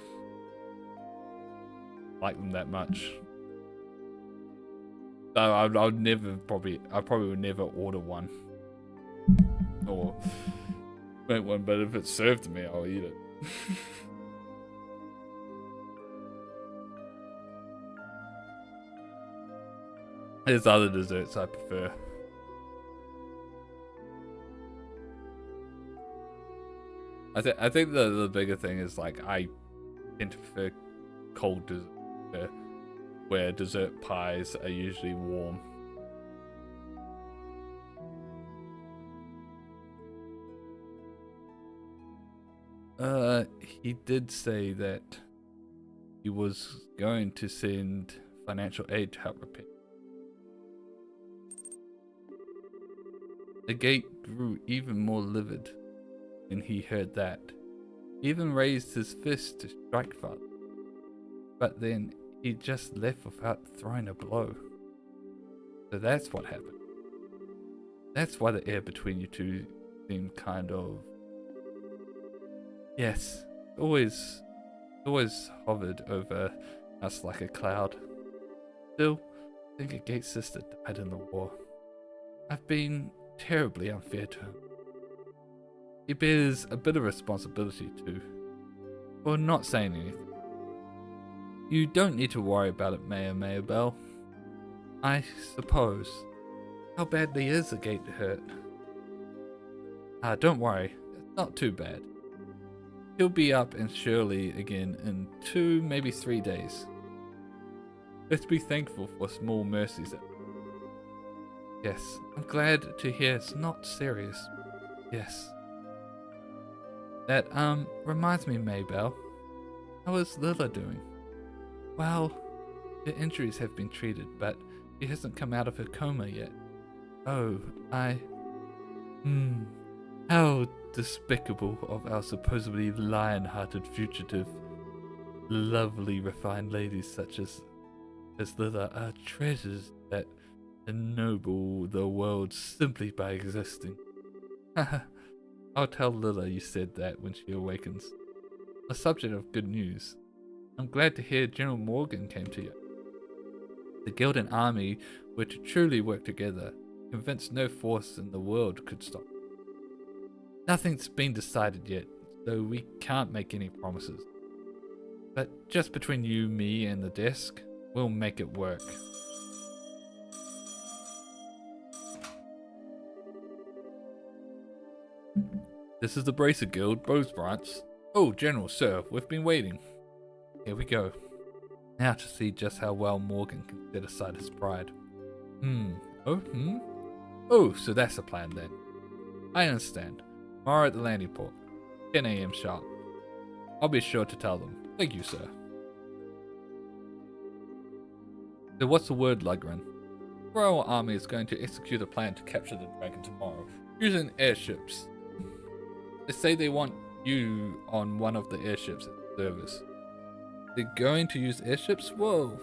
like them that much. So I probably would never order one or make one. But if it's served to me, I'll eat it. There's other desserts I prefer. I think the bigger thing is like I tend to prefer cold dessert, where dessert pies are usually warm. He did say that he was going to send financial aid to help repair. The Gate grew even more livid when he heard that. He even raised his fist to strike father. But then he just left without throwing a blow. So that's what happened. That's why the air between you two seemed kind of... Yes, always hovered over us like a cloud. Still, I think a Gate sister died in the war. I've been terribly unfair to him. He bears a bit of responsibility too, for not saying anything. You don't need to worry about it, Mayor Maybell. I suppose. How badly is the Gate hurt? Don't worry, it's not too bad. He'll be up and surely again in 2, maybe 3 days. Let's be thankful for small mercies. Yes, I'm glad to hear it's not serious. Yes. That, reminds me, Maybell. How is Lila doing? Well, her injuries have been treated, but she hasn't come out of her coma yet. Oh, how despicable of our supposedly lion-hearted fugitive. Lovely refined ladies such as Lila are treasures that ennoble the world simply by existing. I'll tell Lila you said that when she awakens. A subject of good news. I'm glad to hear General Morgan came to you. The guild and army were to truly work together, convinced no force in the world could stop. Nothing's been decided yet, so we can't make any promises. But just between you, me, and the desk, we'll make it work. This is the Bracer Guild, Bose Branch. Oh, General, sir, we've been waiting. Here we go. Now to see just how well Morgan can set aside his pride. Oh, so that's the plan then. I understand. Tomorrow at the landing port. 10 a.m. sharp. I'll be sure to tell them. Thank you, sir. So what's the word, Lugren? The Royal Army is going to execute a plan to capture the dragon tomorrow, using airships. They say they want you on one of the airships at the service. They're going to use airships? Whoa.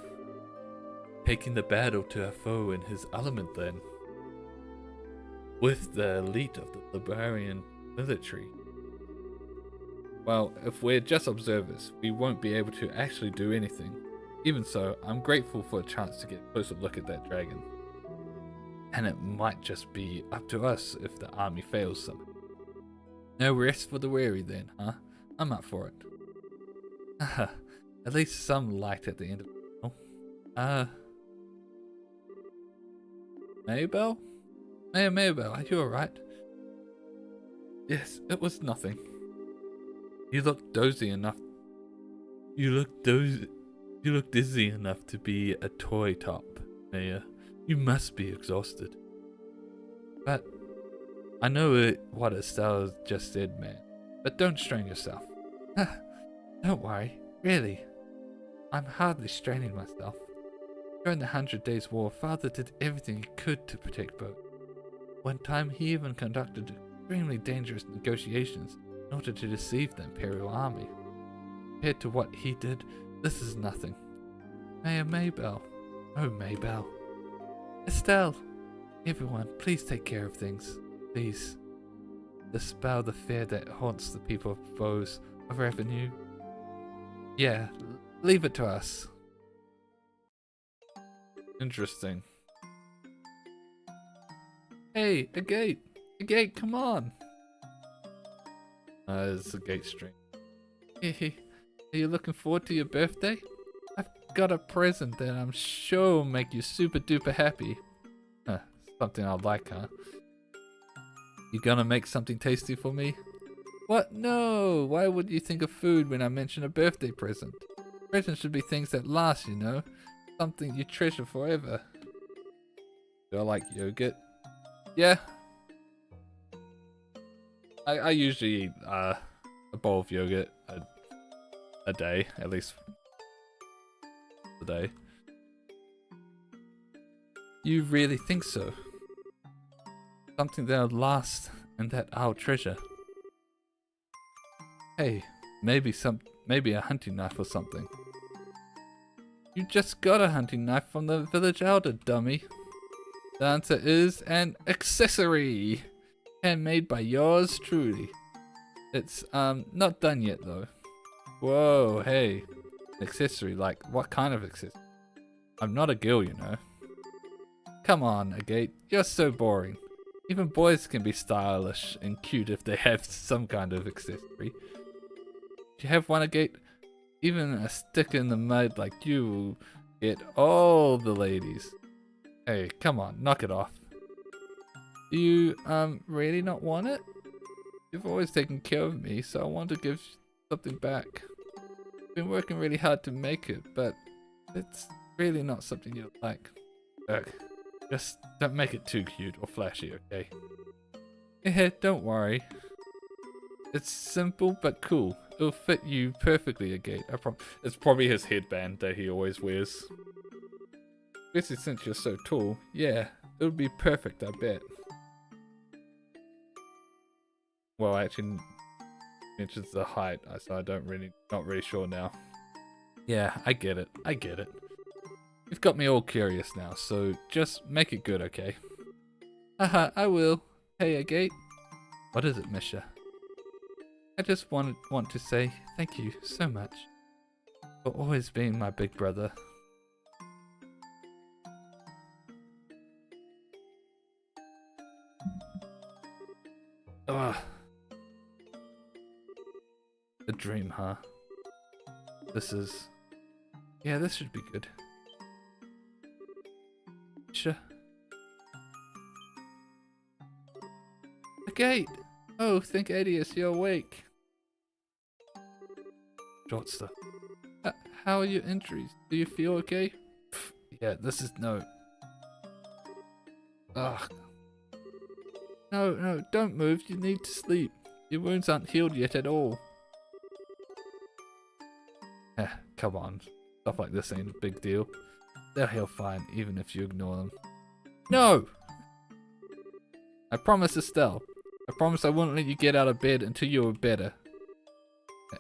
Taking the battle to a foe in his element then. With the elite of the Liberian military. Well, if we're just observers, we won't be able to actually do anything. Even so, I'm grateful for a chance to get a closer look at that dragon. And it might just be up to us if the army fails somehow. No rest for the weary then, huh? I'm up for it. Haha, at least some light at the end of the tunnel. Maybell? Mayor Maybell, are you alright? Yes, it was nothing. You look dozy enough. You look dizzy enough to be a toy top, Mayor. You must be exhausted. But I know what Estelle just said, man. But don't strain yourself. Don't worry, really. I'm hardly straining myself. During the 100 Days War, Father did everything he could to protect both. One time he even conducted extremely dangerous negotiations in order to deceive the Imperial Army. Compared to what he did, this is nothing. Mayor Maybell. Oh, Maybell. Estelle! Everyone, please take care of things. Please. Dispel the fear that haunts the people of Bose of Revenue. Yeah, leave it to us. Interesting. Hey, a gate! A gate, come on! It's a gate string. Hehe. Are you looking forward to your birthday? I've got a present that I'm sure will make you super duper happy. Huh, something I'll like, huh? You gonna make something tasty for me? What? No! Why would you think of food when I mention a birthday present? Presents should be things that last, you know? Something you treasure forever. Do I like yogurt? Yeah. I usually eat a bowl of yogurt a day, at least a day. You really think so? Something that'll last and that I'll treasure. Hey, maybe a hunting knife or something. You just got a hunting knife from the village elder, dummy. The answer is an accessory, handmade by yours truly. It's not done yet though. Whoa, hey, an accessory, like what kind of accessory? I'm not a girl, you know. Come on, Agate, you're so boring. Even boys can be stylish and cute if they have some kind of accessory. Do you have one, Agate? Even a stick in the mud like you will get all the ladies. Hey, come on, knock it off. Do you, really not want it? You've always taken care of me, so I want to give something back. I've been working really hard to make it, but it's really not something you'd like. Ugh, just don't make it too cute or flashy, okay? Yeah, don't worry. It's simple but cool. It'll fit you perfectly, Agate. It's probably his headband that he always wears. Especially since you're so tall. Yeah, it'll be perfect, I bet. Well, actually, mentions the height, so I not really sure now. Yeah, I get it. I get it. You've got me all curious now, so just make it good, okay? Haha, I will. Hey, Agate. What is it, Misha? I just want to say thank you so much for always being my big brother. Ugh. A dream, huh? Yeah, this should be good. Sure. A gate! Oh, thank Adius, you're awake. short stuff. How are your injuries? Do you feel okay? Pfft, yeah, this is no. Ugh. No, don't move. You need to sleep. Your wounds aren't healed yet at all. Come on. Stuff like this ain't a big deal. They'll heal fine, even if you ignore them. No! I promised Estelle. I promised I wouldn't let you get out of bed until you were better.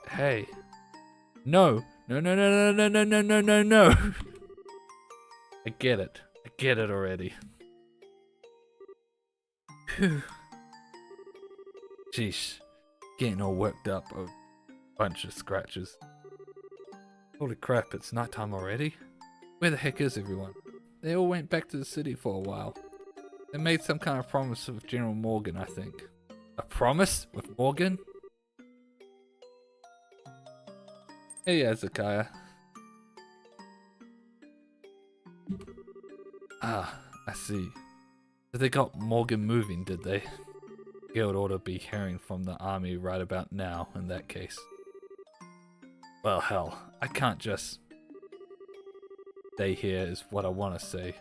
Hey. No. No. I get it. I get it already. Phew. Sheesh. Getting all worked up over a bunch of scratches. Holy crap, it's nighttime already? Where the heck is everyone? They all went back to the city for a while. They made some kind of promise with General Morgan, I think. A promise? With Morgan? Hey, Hezekiah. Ah, I see. So they got Morgan moving, did they? Guild ought to be hearing from the army right about now, in that case. Well, hell, I can't just stay here is what I want to say.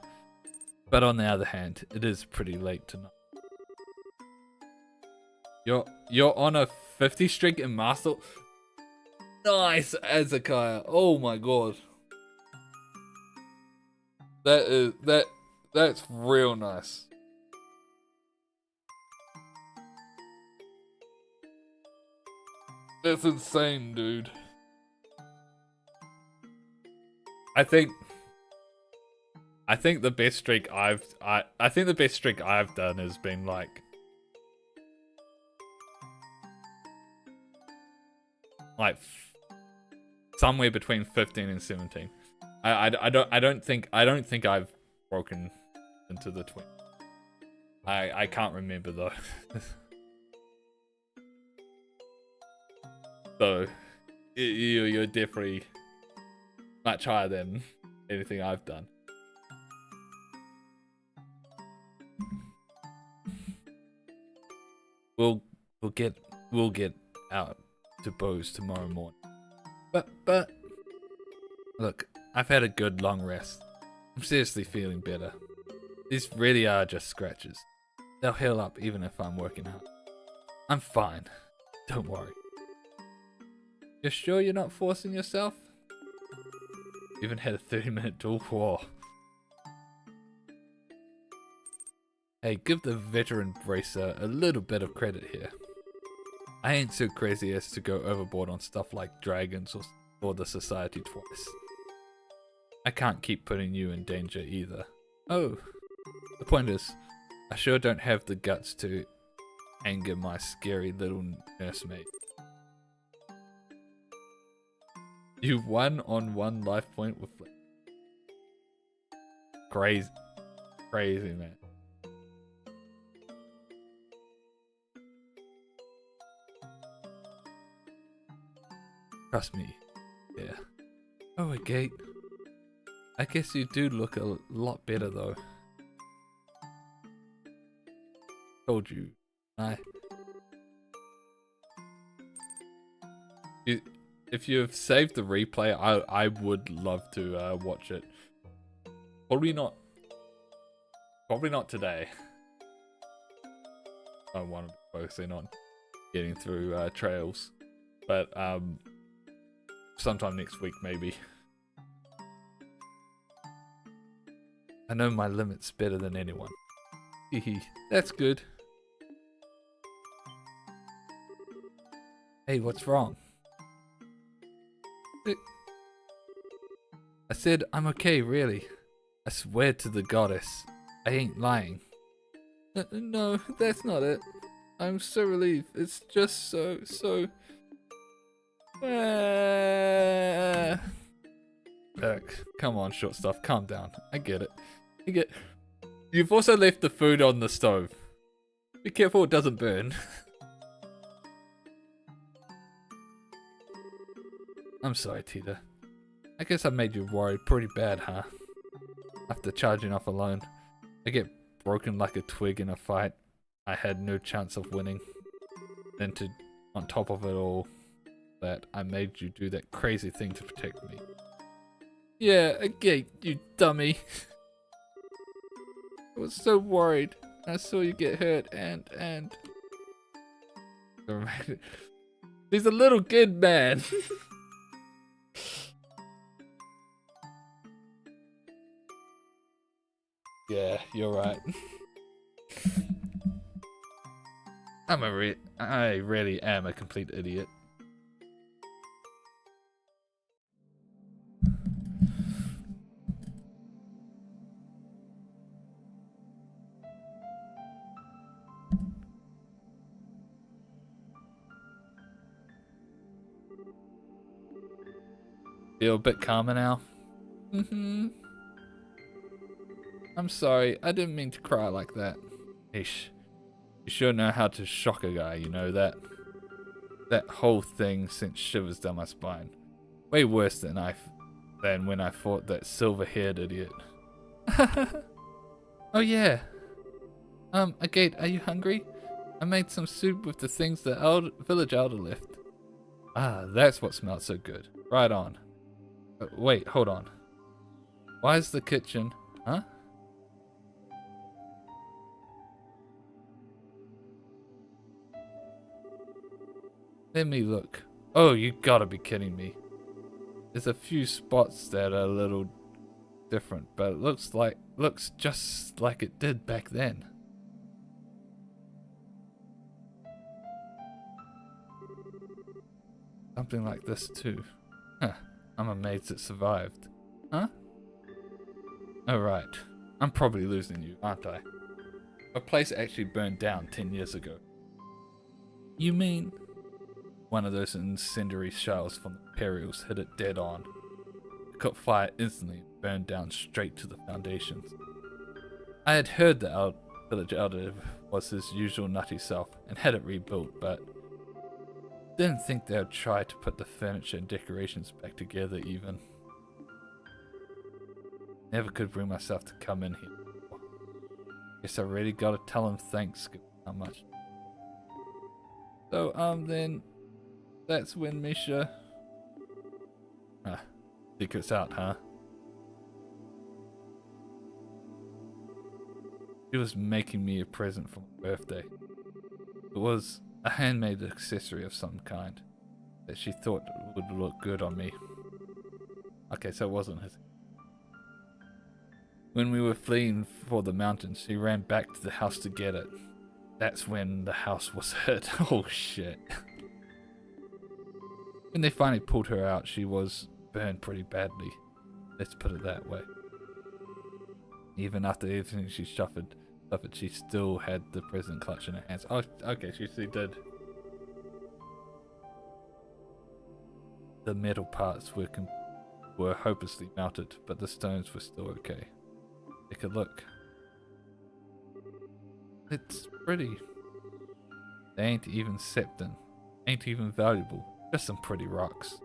But on the other hand, it is pretty late to know. You're on a 50 streak in Master. Nice, Hezekiah. Oh my god. That's real nice. That's insane, dude. I think the best streak I think the best streak I've done has been like somewhere between 15 and 17. I don't think I've broken into the 20. I can't remember though. So you're definitely much higher than anything I've done. We'll get out to Bose tomorrow morning. But look, I've had a good long rest. I'm seriously feeling better. These really are just scratches. They'll heal up even if I'm working hard. I'm fine. Don't worry. You're sure you're not forcing yourself? Even had a 30-minute duel war. Hey, give the veteran bracer a little bit of credit here. I ain't so crazy as to go overboard on stuff like dragons or the society twice. I can't keep putting you in danger either. Oh, the point is, I sure don't have the guts to anger my scary little nursemaid. You won on 1 life point with crazy, man. Trust me. Yeah. Oh, a gate. I guess you do look a lot better though. Told you. If you've saved the replay, I would love to watch it. Probably not today. I want to be focusing on getting through trails, but sometime next week maybe. I know my limits better than anyone. Hehe, that's good. Hey, what's wrong? I said I'm okay, really. I swear to the goddess, I ain't lying. No, that's not it. I'm so relieved. It's just so... come on, short stuff, calm down. I get it. You've also left the food on the stove. Be careful it doesn't burn. I'm sorry, Tita. I guess I made you worried pretty bad, huh? After charging off alone, I get broken like a twig in a fight I had no chance of winning. Then on top of it all, that I made you do that crazy thing to protect me. Yeah, a gate, you dummy. I was so worried. I saw you get hurt and... He's a little kid, man. Yeah, you're right. I really am a complete idiot. Feel a bit calmer now? I'm sorry, I didn't mean to cry like that. Ish. You sure know how to shock a guy, you know that? That whole thing sent shivers down my spine. Way worse than when I fought that silver-haired idiot. Oh yeah. Agate, are you hungry? I made some soup with the things the village elder left. Ah, that's what smelled so good. Right on. Wait, hold on. Why is the kitchen... Huh? Let me look. Oh, you gotta be kidding me. There's a few spots that are a little different, but it looks just like it did back then. Something like this too. Huh. I'm amazed it survived. Huh? Oh right. I'm probably losing you, aren't I? A place actually burned down 10 years ago. You mean... One of those incendiary shells from the Imperials hit it dead on. It caught fire instantly and burned down straight to the foundations. I had heard the village elder was his usual nutty self and had it rebuilt, but didn't think they would try to put the furniture and decorations back together even. Never could bring myself to come in here. Guess I really gotta tell him thanks how much. So then that's when Misha... secret's out, huh? She was making me a present for my birthday. It was a handmade accessory of some kind that she thought would look good on me. Okay, so it wasn't his. When we were fleeing for the mountains, she ran back to the house to get it. That's when the house was hit. Oh shit. When they finally pulled her out, she was burned pretty badly. Let's put it that way. Even after everything she suffered, she still had the present clutch in her hands. Oh, okay, she did. The metal parts were hopelessly melted, but the stones were still okay. Take a look. It's pretty. They ain't even septon. Ain't even valuable. Just some pretty rocks.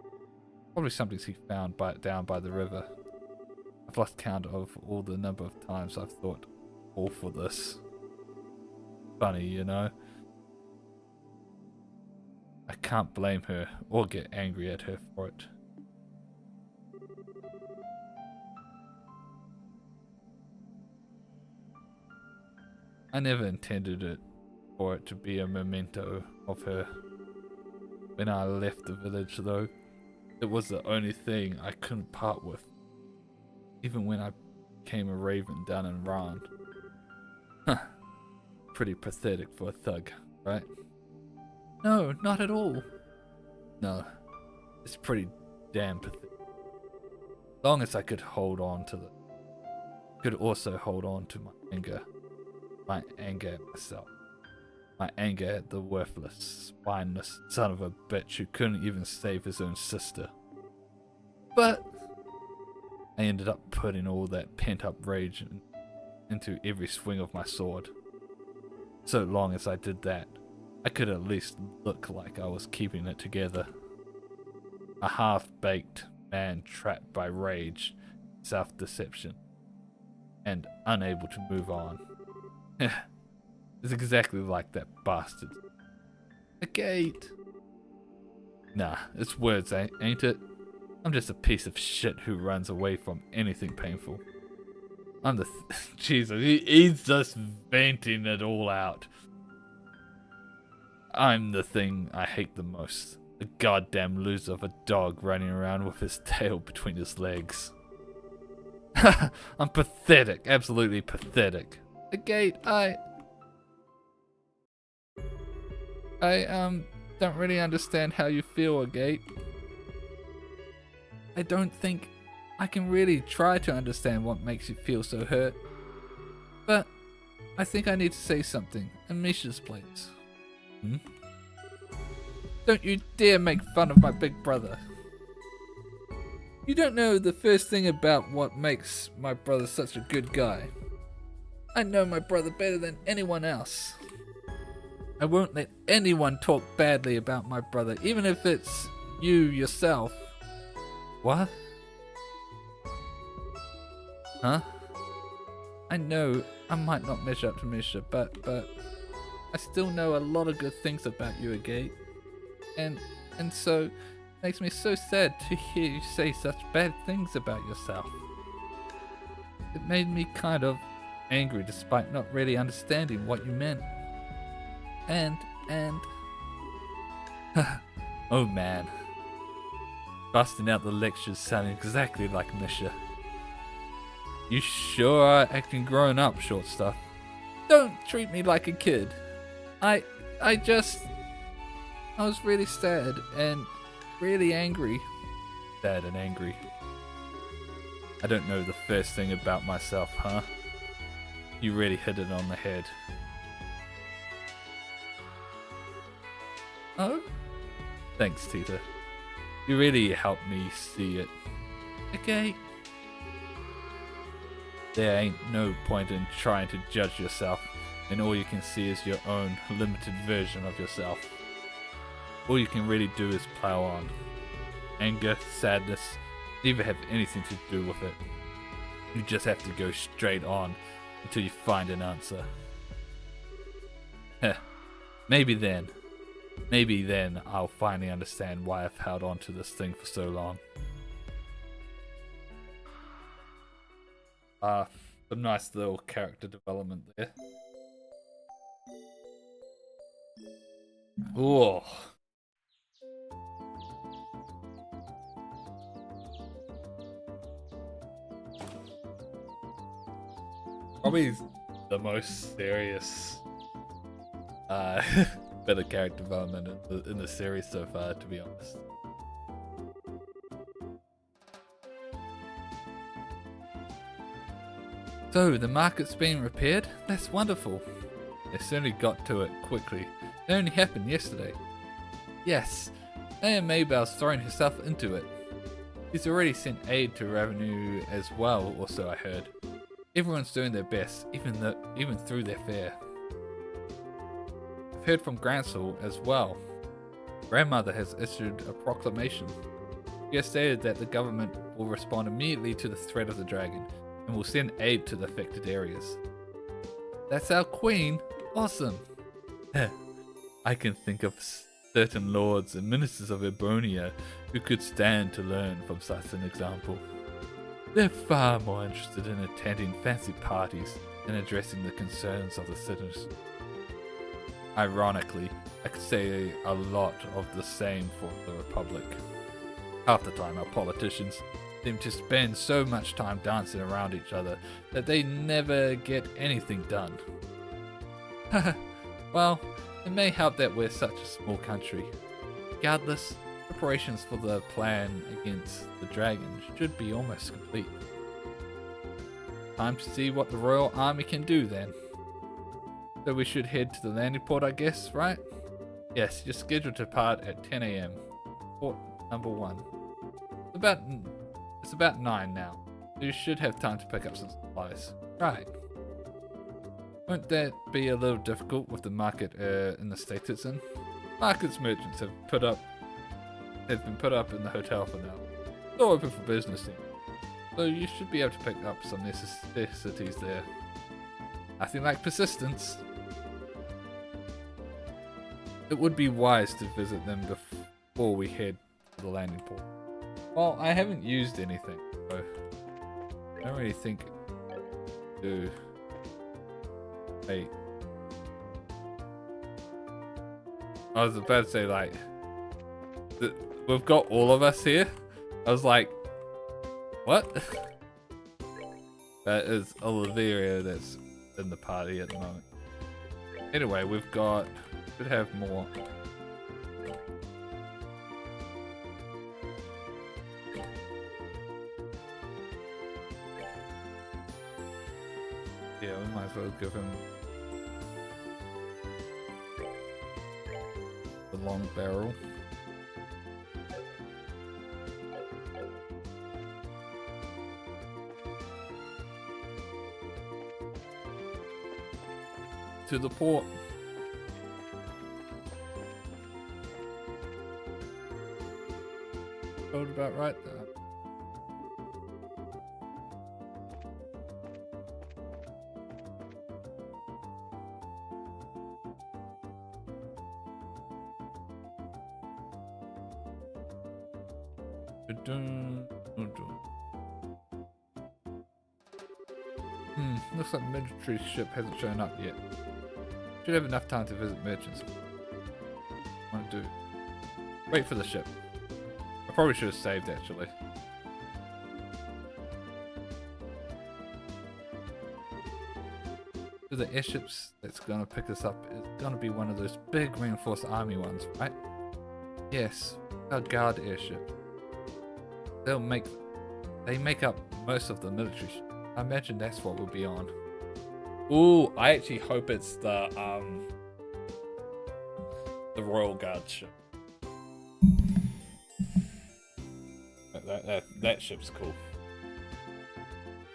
Probably something he found down by the river. I've lost count of all the number of times I've thought, all for this. Funny, you know? I can't blame her or get angry at her for it. I never intended for it to be a memento of her. When I left the village though, it was the only thing I couldn't part with. Even when I became a raven down in Ran. Huh. Pretty pathetic for a thug, right? No, not at all. No, it's pretty damn pathetic. As long as I could hold on to could also hold on to my anger at myself. My anger at the worthless, spineless son of a bitch who couldn't even save his own sister. But I ended up putting all that pent-up rage into every swing of my sword. So long as I did that, I could at least look like I was keeping it together. A half-baked man trapped by rage, self-deception, and unable to move on. It's exactly like that bastard. A gate. Nah, it's words, ain't it? I'm just a piece of shit who runs away from anything painful. I'm the Jesus, he's just venting it all out. I'm the thing I hate the most. The goddamn loser of a dog running around with his tail between his legs. I'm pathetic, absolutely pathetic. The gate, I don't really understand how you feel, Agate. I don't think I can really try to understand what makes you feel so hurt. But I think I need to say something in Misha's place. Don't you dare make fun of my big brother. You don't know the first thing about what makes my brother such a good guy. I know my brother better than anyone else. I won't let anyone talk badly about my brother, even if it's you yourself. What? Huh? I know I might not measure up to Misha, but I still know a lot of good things about you, Agate. And so it makes me so sad to hear you say such bad things about yourself. It made me kind of angry despite not really understanding what you meant. And oh man. Busting out the lectures sounding exactly like Misha. You sure are acting grown up, short stuff. Don't treat me like a kid. I was really sad and really angry. Sad and angry. I don't know the first thing about myself, huh? You really hit it on the head. Oh? Thanks, Tita. You really helped me see it. Okay. There ain't no point in trying to judge yourself, and all you can see is your own limited version of yourself. All you can really do is plow on. Anger, sadness, neither have anything to do with it. You just have to go straight on until you find an answer. Heh, maybe then I'll finally understand why I've held on to this thing for so long. Some nice little character development there. Whoa. Probably the most serious bit of character development in the series so far, to be honest. So, the market's being repaired? That's wonderful. They certainly got to it quickly. It only happened yesterday. Yes, and Maybell's throwing herself into it. She's already sent aid to revenue as well, or so I heard. Everyone's doing their best, even through their fair. I've heard from Gransel as well. Grandmother has issued a proclamation. She has stated that the government will respond immediately to the threat of the dragon, and will send aid to the affected areas. That's our queen! Awesome! I can think of certain lords and ministers of Ebonia who could stand to learn from such an example. They're far more interested in attending fancy parties than addressing the concerns of the citizens. Ironically, I could say a lot of the same for the Republic. Half the time our politicians seem to spend so much time dancing around each other that they never get anything done. Well, it may help that we're such a small country. Regardless, preparations for the plan against the dragon should be almost complete. Time to see what the Royal Army can do then. So we should head to the landing port, I guess, right? Yes, you're scheduled to depart at 10 AM. Port number 1. It's about 9 now, so you should have time to pick up some supplies. Right. Won't that be a little difficult with the market in the state it's in? Market's merchants have been put up in the hotel for now. Still open for business then. So you should be able to pick up some necessities there. Nothing like persistence. It would be wise to visit them before we head to the landing port. Well, I haven't used anything, so I don't really think to. Hey, I was about to say like, we've got all of us here. I was like, what? That is Olivia that's in the party at the moment. Anyway, we've got, should have more. Yeah, we might as well give him the long barrel. To the port. Hold about right there. Looks like the military ship hasn't shown up yet. Should have enough time to visit merchants. Want to do? Wait for the ship. I probably should have saved actually. So the airships that's gonna pick us up is gonna be one of those big reinforced army ones, right? Yes, our guard airship. They make up most of the military ship. I imagine that's what we'll be on. Ooh, I actually hope it's the Royal Guard ship. That ship's cool.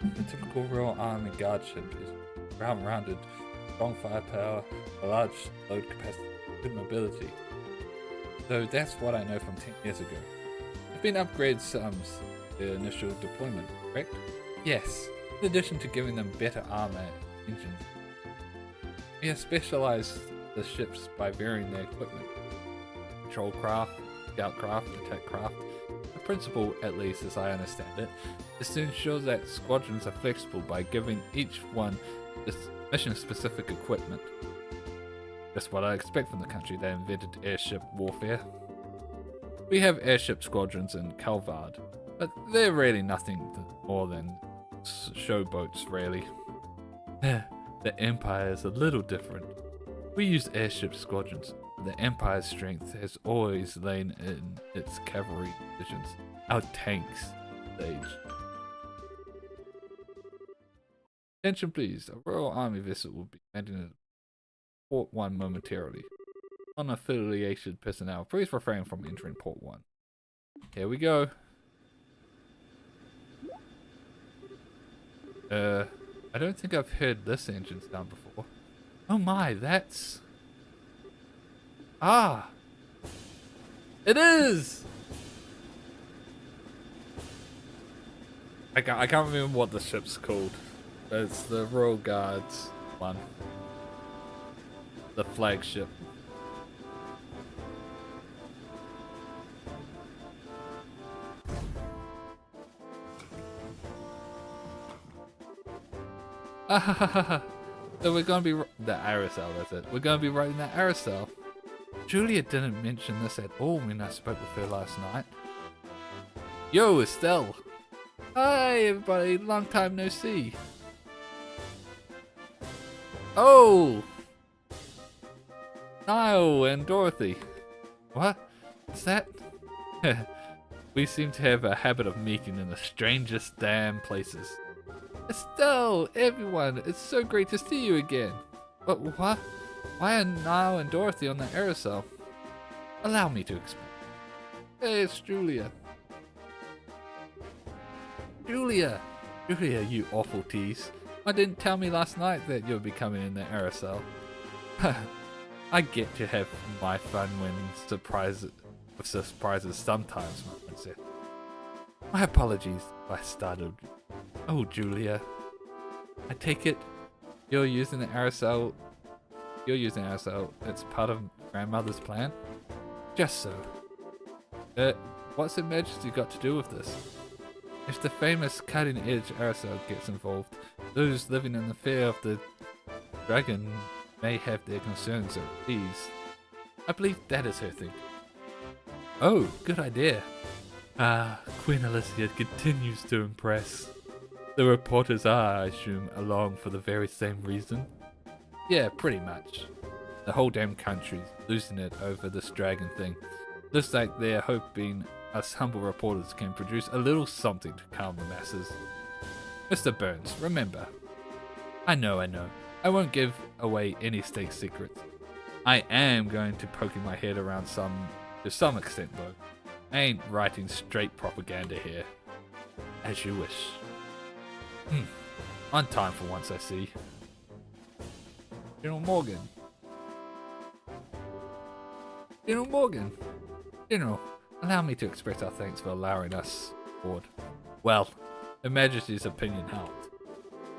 The typical Royal Army Guard ship is round-rounded, strong firepower, a large load capacity, good mobility. So that's what I know from 10 years ago. It's been upgraded since the initial deployment, correct? Yes, in addition to giving them better armor engines. We have specialized the ships by varying their equipment. Patrol craft, scout craft, attack craft. The principle, at least as I understand it, is to ensure that squadrons are flexible by giving each one this mission-specific equipment. Just what I expect from the country that invented airship warfare. We have airship squadrons in Calvard, but they're really nothing more than showboats, really. The Empire is a little different. We use airship squadrons. The Empire's strength has always lain in its cavalry divisions, our tanks stage. Attention please, a Royal Army vessel will be landing at Port 1 momentarily. Unaffiliated personnel, please refrain from entering Port 1. Here we go. I don't think I've heard this engine sound before. Oh my, that's... Ah! It is! I can't remember what the ship's called. But it's the Royal Guards one. The flagship. So we're gonna be the Aerosol, that's it. We're gonna be riding that Aerosol. Julia didn't mention this at all when I spoke with her last night. Yo, Estelle. Hi everybody, long time no see. Oh! Niall and Dorothy. What? Is that? We seem to have a habit of meeting in the strangest damn places. Estelle, everyone, it's so great to see you again. But what? Why are Niall and Dorothy on the Aerosol? Allow me to explain. Hey, it's Julia. Julia, you awful tease. Why didn't tell me last night that you'll be coming in the Aerosol? I get to have my fun when surprises sometimes, my princess. My apologies if I startled you. Oh, Julia. I take it you're using the Aerosol. It's part of grandmother's plan? Just so. What's Her Majesty got to do with this? If the famous cutting-edge aerosol gets involved, those living in the fear of the dragon may have their concerns appeased. I believe that is her thing. Oh, good idea. Queen Alicia continues to impress. The reporters are, I assume, along for the very same reason? Yeah, pretty much. The whole damn country's losing it over this dragon thing. Looks like they're hoping us humble reporters can produce a little something to calm the masses. Mr. Burns, remember. I know. I won't give away any state secrets. I am going to poking my head around to some extent though. I ain't writing straight propaganda here. As you wish. On time for once, I see. General Morgan. General, allow me to express our thanks for allowing us aboard. Well, Her Majesty's opinion helped.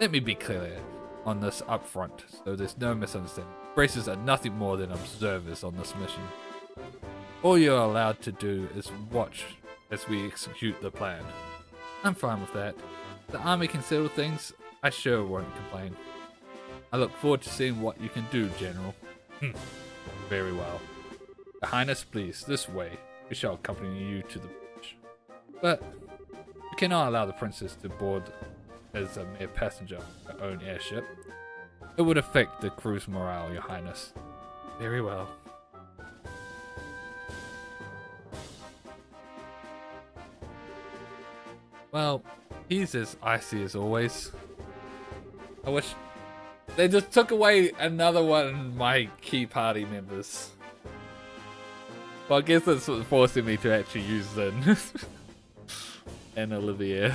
Let me be clear on this up front, so there's no misunderstanding. Braces are nothing more than observers on this mission. All you're allowed to do is watch as we execute the plan. I'm fine with that. If the army can settle things, I sure won't complain. I look forward to seeing what you can do, General. Very well. Your Highness, please, this way. We shall accompany you to the bridge. But we cannot allow the princess to board as a mere passenger on her own airship. It would affect the crew's morale, Your Highness. Very well. Well, he's as icy as always. I wish they just took away another one of my key party members. Well, I guess that's what's forcing me to actually use Zin and Olivia.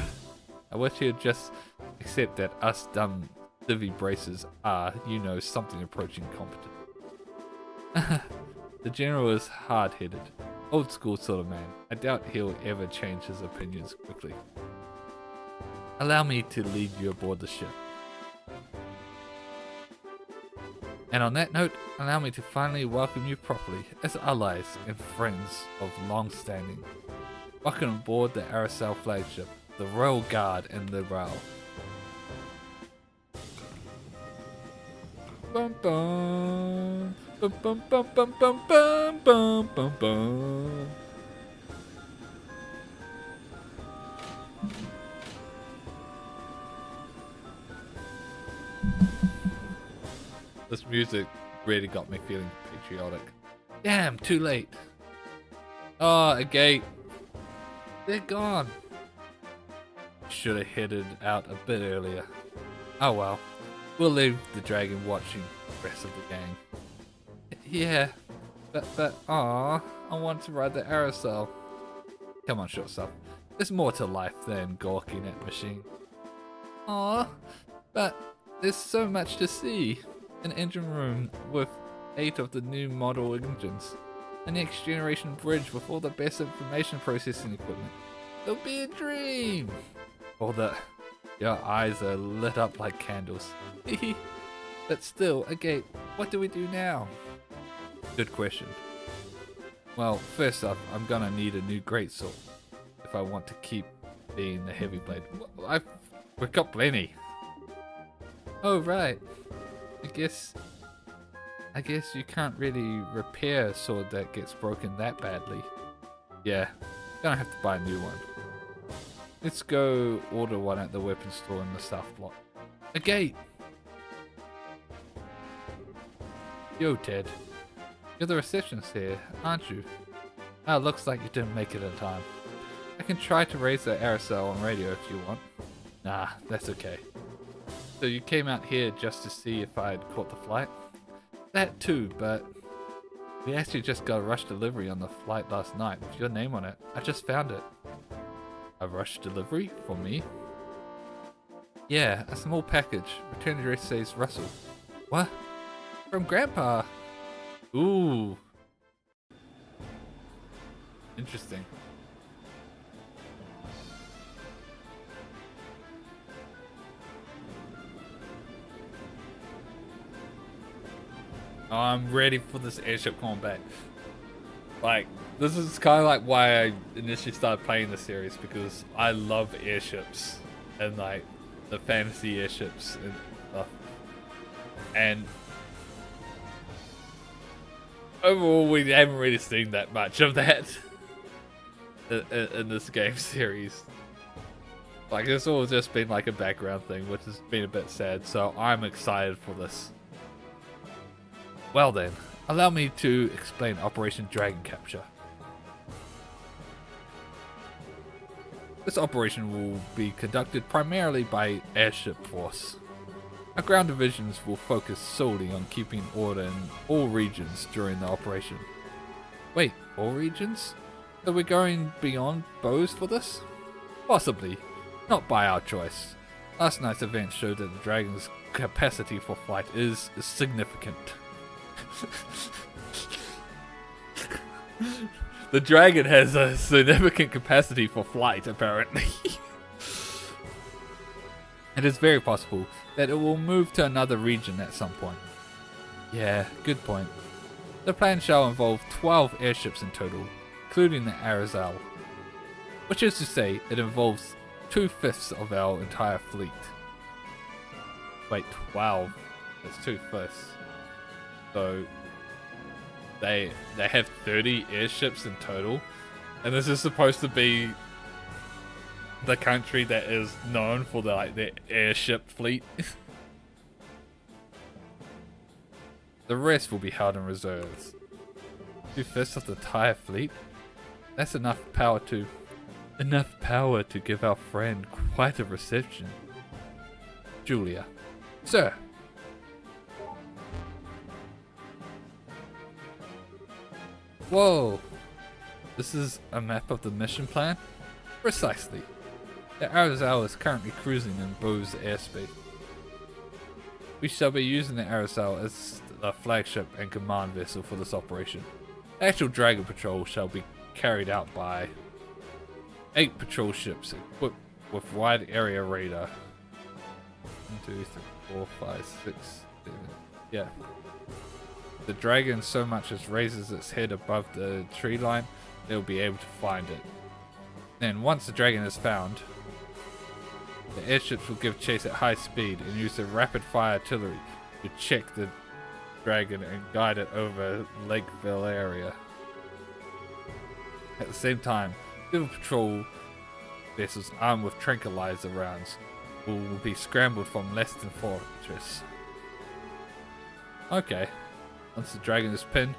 I wish he'd just accept that us dumb divvy braces are, something approaching competent. The General is hard-headed, old school sort of man. I doubt he'll ever change his opinions quickly. Allow me to lead you aboard the ship. And on that note, allow me to finally welcome you properly as allies and friends of long standing. Welcome aboard the Aerosol flagship, the Royal Guard and the Row. Bum bum bum bum bum bum bum bum bum bum bum. This music really got me feeling patriotic. Damn, too late. Oh, a gate. They're gone. Should have headed out a bit earlier. Oh well. We'll leave the dragon watching the rest of the gang. Yeah, but I want to ride the aerosol. Come on, short stuff. There's more to life than gawking at machine. Aw, but there's so much to see. An engine room with 8 of the new model engines. A next generation bridge with all the best information processing equipment. It'll be a dream! All that. Your eyes are lit up like candles. But still, a gate. What do we do now? Good question. Well, first off, I'm gonna need a new greatsword if I want to keep being the heavy blade. We've got plenty. Oh right. I guess you can't really repair a sword that gets broken that badly. Yeah, gonna have to buy a new one. Let's go order one at the weapons store in the South Block. A gate! Yo, Ted. You're the receptionist here, aren't you? Ah, looks like you didn't make it in time. I can try to raise the aerosol on radio if you want. Nah, that's okay. So you came out here just to see if I had caught the flight? That too, but we actually just got a rush delivery on the flight last night with your name on it. I just found it. A rush delivery? For me? Yeah, a small package. Return address says Russell. What? From Grandpa? Ooh. Interesting. Oh, I'm ready for this airship coming back. Like, This is kind of like why I initially started playing the series, because I love airships and like the fantasy airships and stuff. And overall, we haven't really seen that much of that in this game series. Like, it's all just been like a background thing, which has been a bit sad, so I'm excited for this. Well then, allow me to explain Operation Dragon Capture. This operation will be conducted primarily by airship force. Our ground divisions will focus solely on keeping order in all regions during the operation. Wait, all regions? So we're going beyond bows for this? Possibly. Not by our choice. Last night's event showed that the Dragon's capacity for flight is significant. The Dragon has a significant capacity for flight, apparently. It is very possible that it will move to another region at some point. Yeah, good point. The plan shall involve 12 airships in total, including the Arizal. Which is to say, it involves 2/5 of our entire fleet. Wait, 12. That's 2/5. So they have 30 airships in total, and this is supposed to be the country that is known for their airship fleet. The rest will be held in reserves. 2/5 of the entire fleet? That's enough power to give our friend quite a reception. Julia. Sir. Whoa. This is a map of the mission plan? Precisely. The Arizal is currently cruising in Bo's airspace. We shall be using the Arizal as the flagship and command vessel for this operation. The actual Dragon Patrol shall be carried out by 8 patrol ships equipped with wide area radar. 1, 2, 3, 4, 5, 6, 7. Yeah. The Dragon so much as raises its head above the tree line, they'll be able to find it. Then once the Dragon is found, the airships will give chase at high speed and use their rapid fire artillery to check the Dragon and guide it over Lakeville area. At the same time, civil patrol vessels armed with tranquilizer rounds will be scrambled from less than fortress. Okay. Once the Dragon is pinned,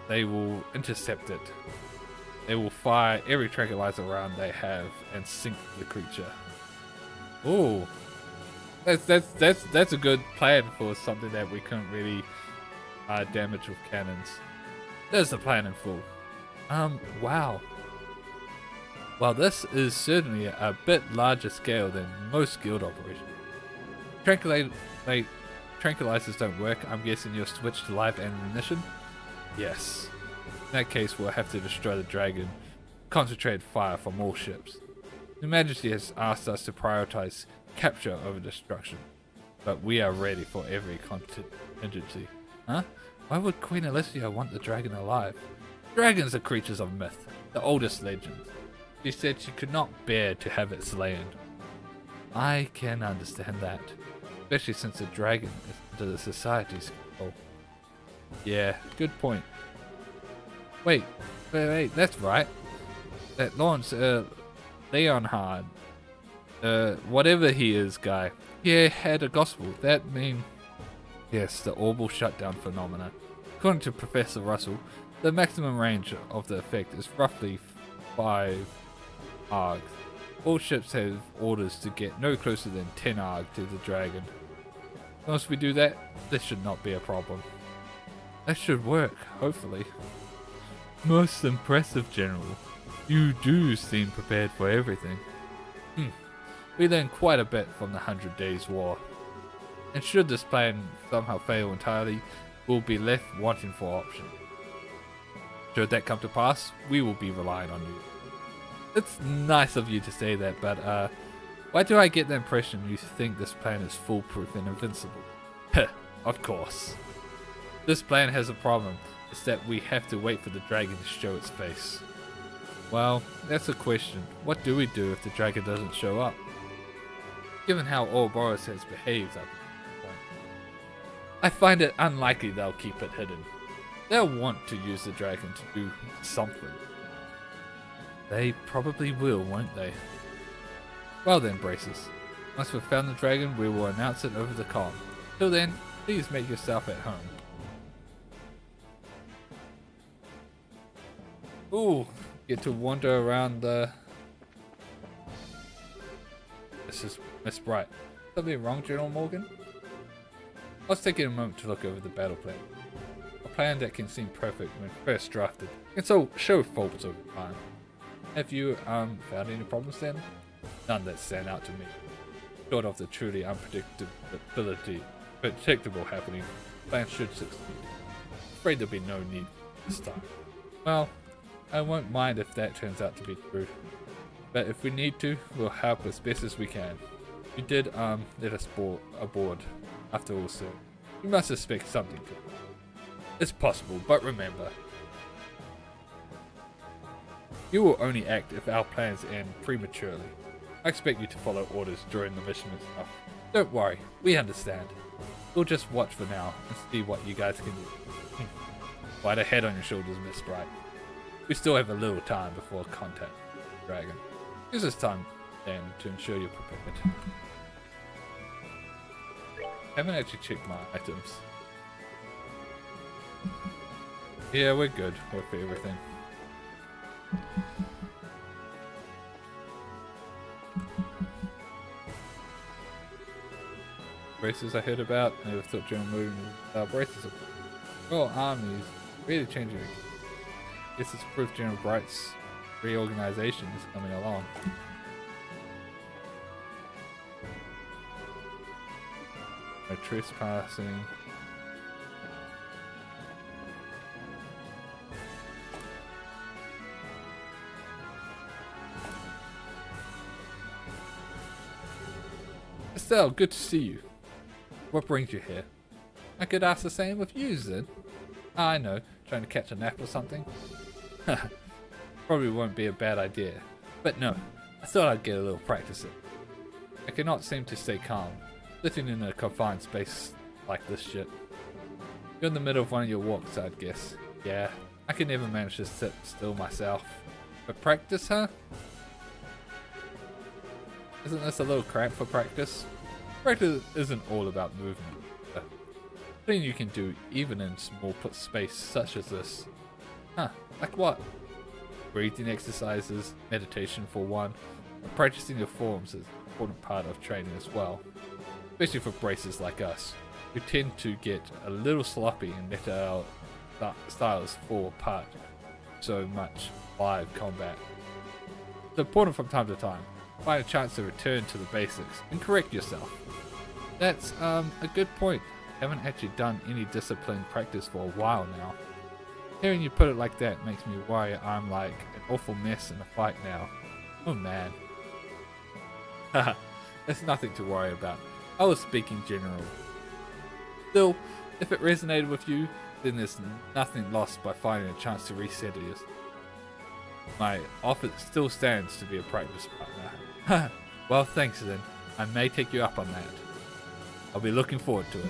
they will intercept it. They will fire every tranquilizer round they have and sink the creature. Ooh. That's a good plan for something that we couldn't really damage with cannons. There's the plan in full. Wow. Well, this is certainly a bit larger scale than most guild operations. Tranquilizers don't work. I'm guessing you'll switch to live ammunition? Yes. In that case, we'll have to destroy the Dragon. Concentrated fire from all ships. Your Majesty has asked us to prioritize capture over destruction, but we are ready for every contingency. Huh? Why would Queen Alicia want the Dragon alive? Dragons are creatures of myth, the oldest legends. She said she could not bear to have it slain. I can understand that, especially since the Dragon is under the Society's control. Yeah, good point. Wait, that's right. That Lawrence, Leonhard, whatever he is, guy, he had a gospel. That mean, yes, the orbital shutdown phenomena. According to Professor Russell, the maximum range of the effect is roughly 5 args. All ships have orders to get no closer than 10 arg to the Dragon. Once we do that, this should not be a problem. That should work, hopefully. Most impressive, General. You do seem prepared for everything. We learned quite a bit from the 100 Days War. And should this plan somehow fail entirely, we'll be left wanting for options. Should that come to pass, we will be relying on you. It's nice of you to say that, but why do I get the impression you think this plan is foolproof and invincible? Heh, of course. This plan has a problem. It's that we have to wait for the dragon to show its face. Well, that's a question. What do we do if the dragon doesn't show up? Given how Ouroboros has behaved up to this point, I find it unlikely they'll keep it hidden. They'll want to use the dragon to do something. They probably will, won't they? Well then, Braces. Once we've found the dragon, we will announce it over the comm. Till then, please make yourself at home. Ooh, get to wander around the... This is Miss Bright. Something wrong, General Morgan? I was taking a moment to look over the battle plan. A plan that can seem perfect when first drafted, and so show faults over time. Have you found any problems then? None that stand out to me. Short of the truly predictable happening, the plan should succeed. Afraid there'll be no need this time. Well, I won't mind if that turns out to be true. But if we need to, we'll help as best as we can. You did let us aboard after all, so you must expect something good. It's possible, but remember, you will only act if our plans end prematurely. I expect you to follow orders during the mission and stuff. Don't worry, we understand. We'll just watch for now and see what you guys can do. Quite a head on your shoulders, Miss Bright. We still have a little time before contact with the dragon. Use this time then to ensure you're prepared. I haven't actually checked my items. Yeah, we're good with everything. Braces I heard about. I never thought General Moon braces. Well, armies really changing. Guess it's proof General Bright's reorganization is coming along. No trespassing. Estelle, good to see you. What brings you here? I could ask the same of you, then. I know, trying to catch a nap or something. Probably won't be a bad idea. But no, I thought I'd get a little practice in. I cannot seem to stay calm, sitting in a confined space like this shit. You're in the middle of one of your walks, I'd guess. Yeah, I can never manage to sit still myself. But practice, huh? Isn't this a little cramped for practice? Practice isn't all about movement. Something you can do even in small space such as this. Huh, like what? Breathing exercises, meditation for one, and practicing your forms is an important part of training as well. Especially for braces like us, who tend to get a little sloppy and let our styles fall apart so much live combat. It's important from time to time. Find a chance to return to the basics and correct yourself. That's a good point. I haven't actually done any disciplined practice for a while now. Hearing you put it like that makes me worry I'm like an awful mess in a fight now. Oh man. Haha, there's nothing to worry about. I was speaking generally. Still, if it resonated with you, then there's nothing lost by finding a chance to reset it. My offer still stands to be a practice partner. Well, thanks then. I may take you up on that. I'll be looking forward to it.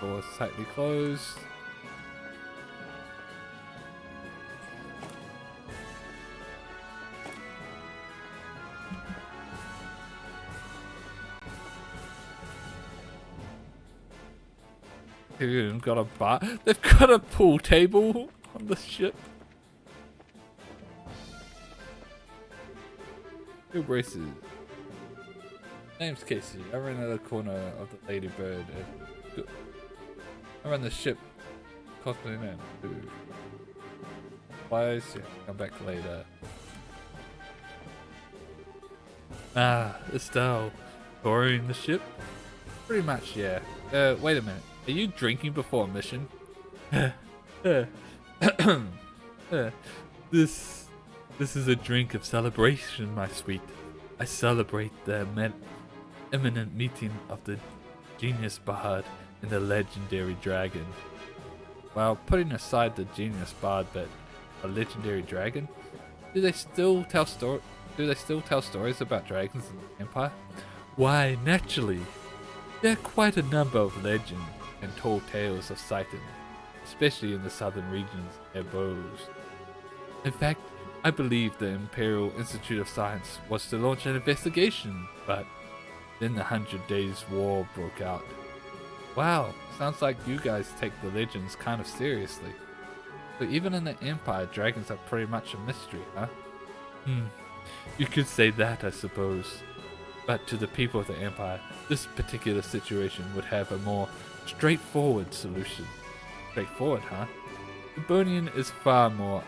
Doors tightly closed. Dude, got a bar. They've got a pool table on the ship. Two braces. Name's Casey. I ran out of the corner of the Ladybird. I run the ship. Cosplay man. Supplies. Yeah, come back later. Ah, Estelle. Touring the ship? Pretty much, yeah. Wait a minute. Are you drinking before a mission? This This is a drink of celebration, my sweet. I celebrate the imminent meeting of the genius bard and the legendary dragon. While putting aside the genius bard, but a legendary dragon, do they still tell stories about dragons in the Empire? Why, naturally. There are quite a number of legends and tall tales of sighting, especially in the southern regions of Bose. In fact, I believe the Imperial Institute of Science was to launch an investigation, but then the 100 Days War broke out. Wow, sounds like you guys take the legends kind of seriously. So even in the Empire, dragons are pretty much a mystery, huh? You could say that, I suppose. But to the people of the Empire, this particular situation would have a more straightforward solution. Straightforward, huh? The Bonian is far more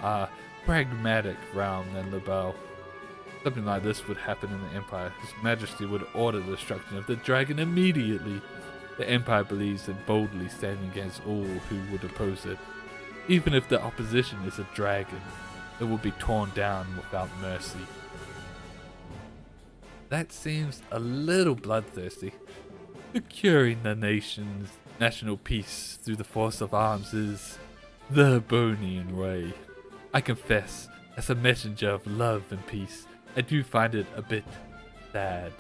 pragmatic realm than Lebel. Something like this would happen in the Empire. His Majesty would order the destruction of the dragon immediately. The Empire believes in boldly standing against all who would oppose it. Even if the opposition is a dragon, it will be torn down without mercy. That seems a little bloodthirsty. Securing the nation's national peace through the force of arms is the Bonian way. I confess, as a messenger of love and peace, I do find it a bit sad.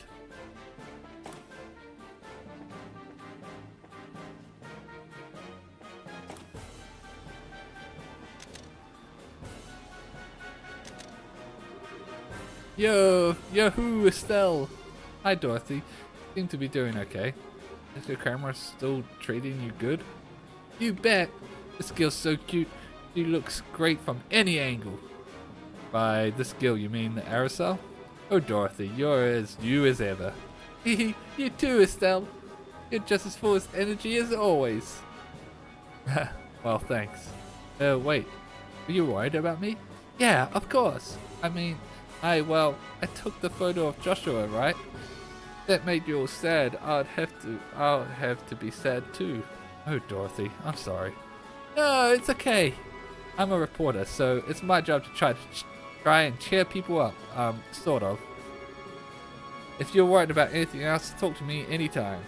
Yo-hoo, Estelle! Hi, Dorothy. Seem to be doing okay. Is your camera still treating you good? You bet! This girl's so cute. She looks great from any angle. By this girl, you mean the aerosol? Oh, Dorothy, you're as you as ever. Hehe, you too, Estelle. You're just as full of energy as always. Well, thanks. Wait. Are you worried about me? Yeah, of course. I mean, I took the photo of Joshua, right? That made you all sad. I'll have to be sad too. Oh, Dorothy, I'm sorry. No, it's okay. I'm a reporter, so it's my job to try and cheer people up. Sort of. If you're worried about anything else, talk to me anytime.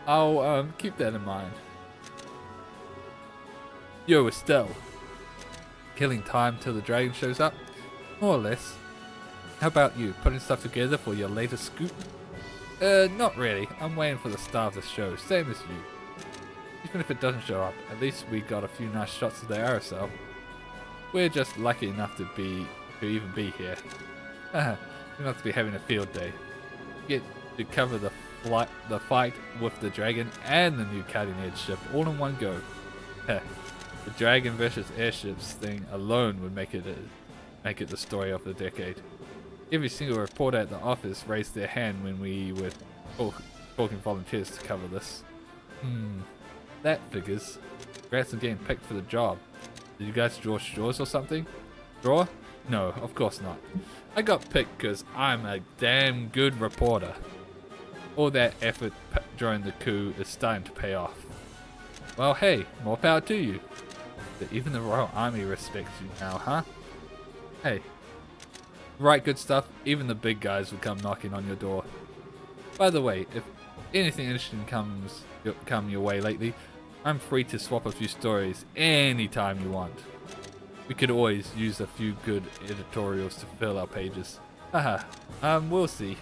I'll keep that in mind. Yo, Estelle. Killing time till the dragon shows up? More or less. How about you, putting stuff together for your latest scoop? Not really. I'm waiting for the star of the show, same as you. Even if it doesn't show up, at least we got a few nice shots of the aerosol. We're just lucky enough to even be here. We must be having a field day. Get to cover the fight with the dragon and the new cutting edge ship all in one go. The dragon versus airships thing alone would make it the story of the decade. Every single reporter at the office raised their hand when we were talking volunteers to cover this. That figures. Congrats on getting picked for the job. Did you guys draw straws or something? Draw? No, of course not. I got picked because I'm a damn good reporter. All that effort during the coup is starting to pay off. Well, hey, more power to you. But even the Royal Army respects you now, huh? Hey. Right, good stuff. Even the big guys will come knocking on your door. By the way, if anything interesting come your way lately, I'm free to swap a few stories anytime you want. We could always use a few good editorials to fill our pages. Haha, we'll see.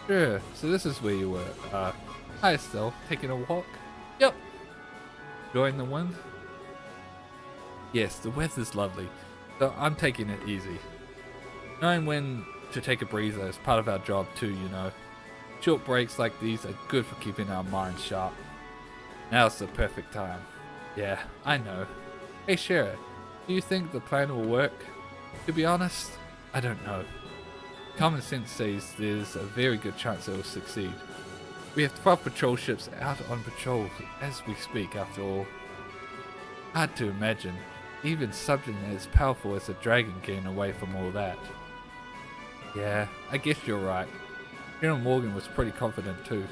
Sure, so this is where you were. Hi Estelle, taking a walk? Yep. Enjoying the wind? Yes, the weather's lovely, so I'm taking it easy. Knowing when to take a breather is part of our job too, you know. Short breaks like these are good for keeping our minds sharp. Now's the perfect time. Yeah, I know. Hey Shara, do you think the plan will work? To be honest, I don't know. Common sense says there's a very good chance it will succeed. We have 12 patrol ships out on patrol as we speak, after all. Hard to imagine, even something as powerful as a dragon getting away from all that. Yeah, I guess you're right. General Morgan was pretty confident too.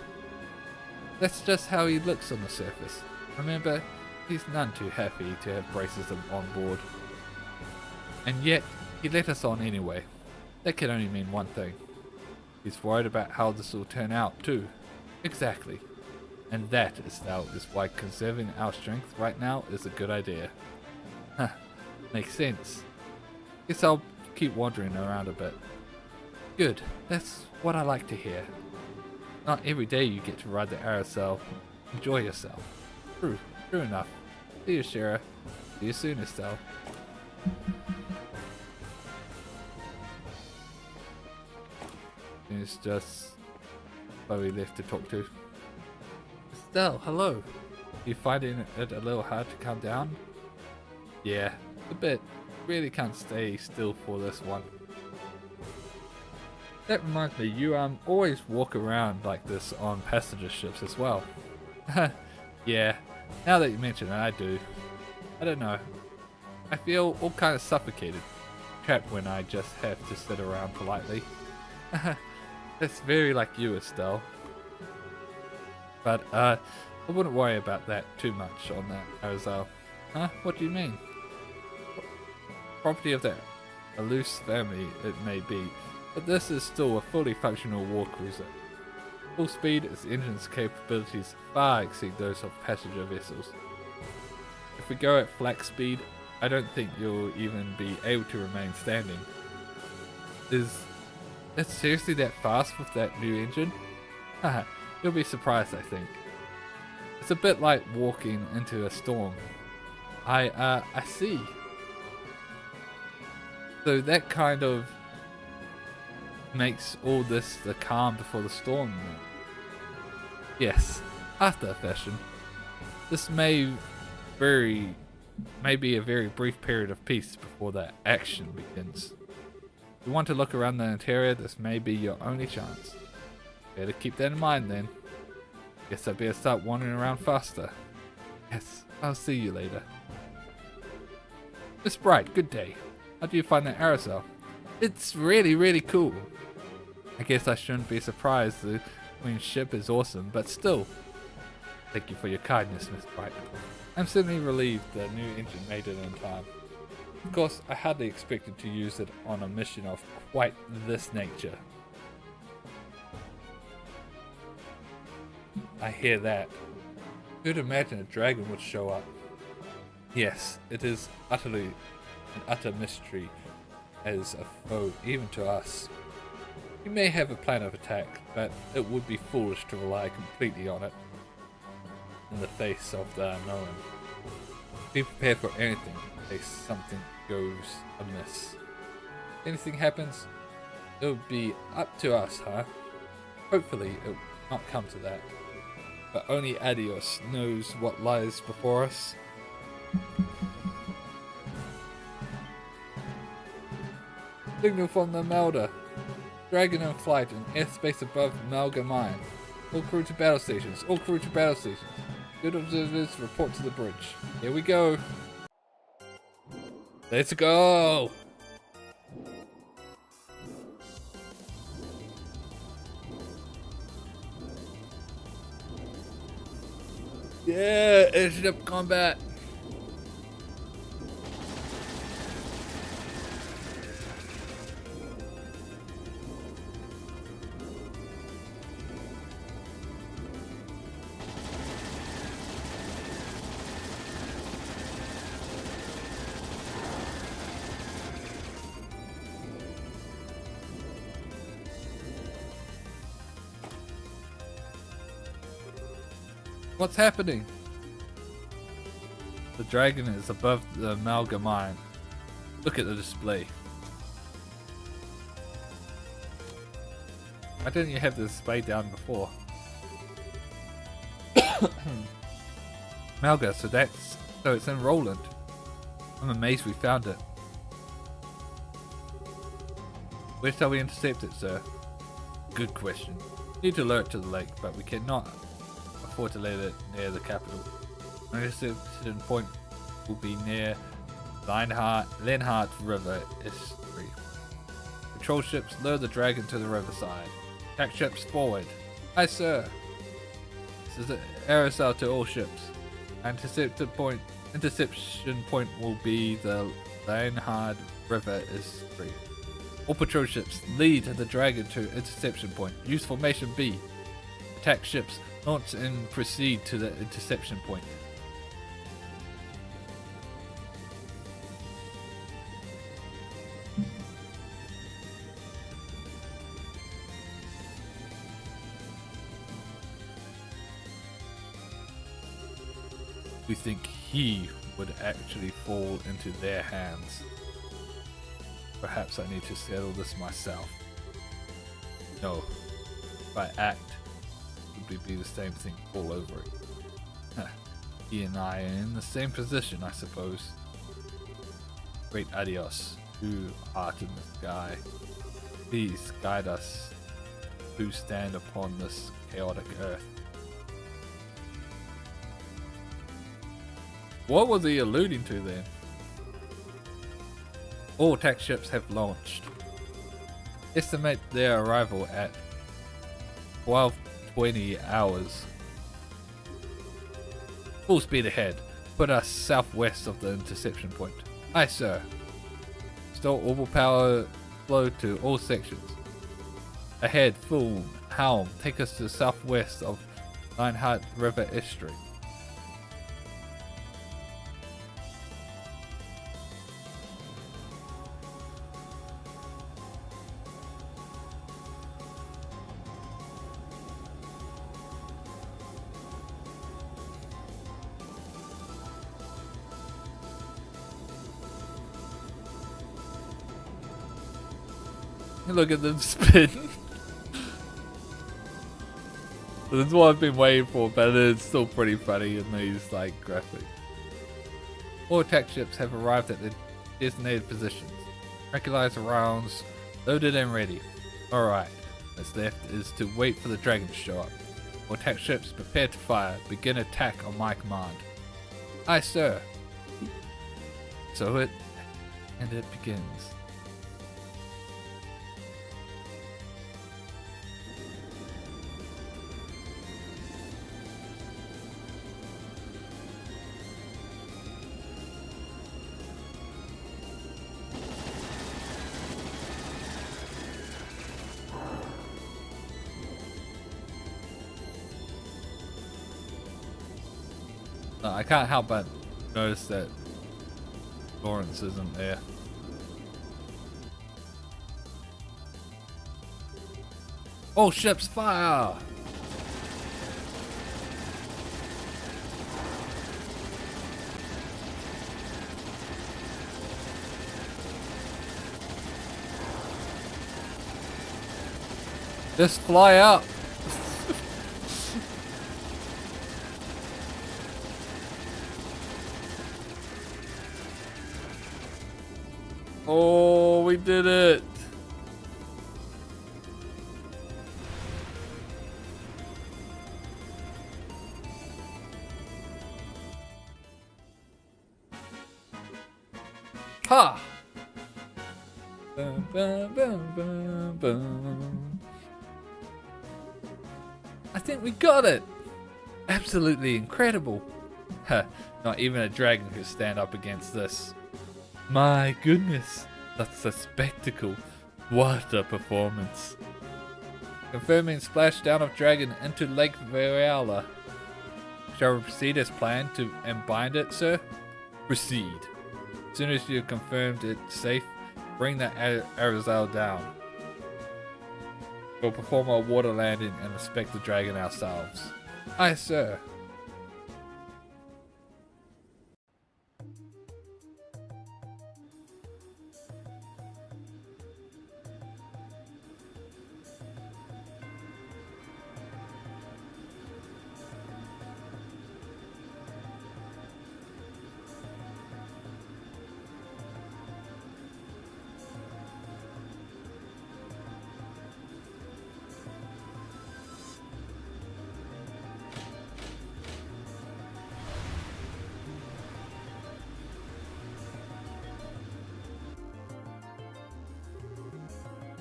That's just how he looks on the surface. Remember, he's none too happy to have Bracism on board. And yet, he let us on anyway. That can only mean one thing. He's worried about how this will turn out too. Exactly. And that is why conserving our strength right now is a good idea. Huh, makes sense. Guess I'll keep wandering around a bit. Good, that's what I like to hear. Not every day you get to ride the Aerosol. Enjoy yourself. True enough. See you, Shira. See you soon, Estelle. It's just Chloe left to talk to. Estelle, hello. You finding it a little hard to calm down? Yeah, a bit. Really can't stay still for this one. That reminds me, you always walk around like this on passenger ships as well. Yeah, now that you mention it, I do. I don't know. I feel all kind of suffocated, trapped when I just have to sit around politely. That's very like you, Estelle. But I wouldn't worry about that too much on that Arizal. Huh? What do you mean? Property of that a loose family it may be, but this is still a fully functional war cruiser. Full speed, its engine's capabilities far exceed those of passenger vessels. If we go at flat speed, I don't think you'll even be able to remain standing. Is that seriously that fast with that new engine? Haha, you'll be surprised, I think. It's a bit like walking into a storm. I see. So that kind of makes all this the calm before the storm. Yes, after a fashion. This may be a very brief period of peace before the action begins. If you want to look around the interior, this may be your only chance. Better keep that in mind then. Guess I better start wandering around faster. Yes, I'll see you later. Miss Bright, good day. How do you find that aerosol? It's really cool. I guess I shouldn't be surprised. The Queen's ship is awesome, but still. Thank you for your kindness, Miss Bright. I'm certainly relieved the new engine made it in time. Of course, I hardly expected to use it on a mission of quite this nature. I hear that. Who'd imagine a dragon would show up? Yes, it is utterly an utter mystery as a foe, even to us. We may have a plan of attack, but it would be foolish to rely completely on it in the face of the unknown. Be prepared for anything in case something goes amiss. If anything happens, it will be up to us, huh? Hopefully it will not come to that. But only Adios knows what lies before us. Signal from the Melder. Dragon in flight in airspace above Malga Mine. All crew to battle stations. All crew to battle stations. Good observers report to the bridge. Here we go. Let's go. Yeah, airship combat. What's happening? The dragon is above the Malga mine. Look at the display. Why didn't you have the display down before? Malga, so it's in Roland. I'm amazed we found it. Where shall we intercept it, sir? Good question. Need to lure it to the lake, but we cannot afford to let it near the capital. Our interception point will be near Lenhart River estuary. Patrol ships lure the dragon to the riverside. Attack ships forward. Aye, sir. This is an aerosol to all ships. Interception point will be the Lionheart River Estuary. All patrol ships lead the Dragon to interception point. Use formation B. Attack ships, launch and proceed to the interception point. We think he would actually fall into their hands. Perhaps I need to settle this myself. No, if I act, it would be the same thing all over it. He and I are in the same position, I suppose. Great adios, who art in the sky. Please guide us who stand upon this chaotic earth. What was he alluding to then? All attack ships have launched. Estimate their arrival at 12:20 hours. Full speed ahead. Put us southwest of the interception point. Aye, sir. Restore orbital power flow to all sections. Ahead, full helm. Take us to southwest of Lionheart River Estuary. Look at them spin. This is what I've been waiting for, but it's still pretty funny in these like graphics. All attack ships have arrived at their designated positions. Recognize rounds loaded and ready. Alright, what's left is to wait for the dragon to show up. All attack ships prepare to fire. Begin attack on my command. Aye, sir. So it begins. I can't help but notice that Lawrence isn't there. All ships fire! Just fly up! Oh, we did it! Ha! Bum, bum, bum, bum, bum. I think we got it! Absolutely incredible! Huh, not even a dragon could stand up against this. My goodness, that's a spectacle. What a performance. Confirming splashdown of dragon into Lake Variala. Shall we proceed as planned and bind it, sir? Proceed. As soon as you've confirmed it's safe, bring the aerosol down. We'll perform our water landing and inspect the dragon ourselves. Aye, sir.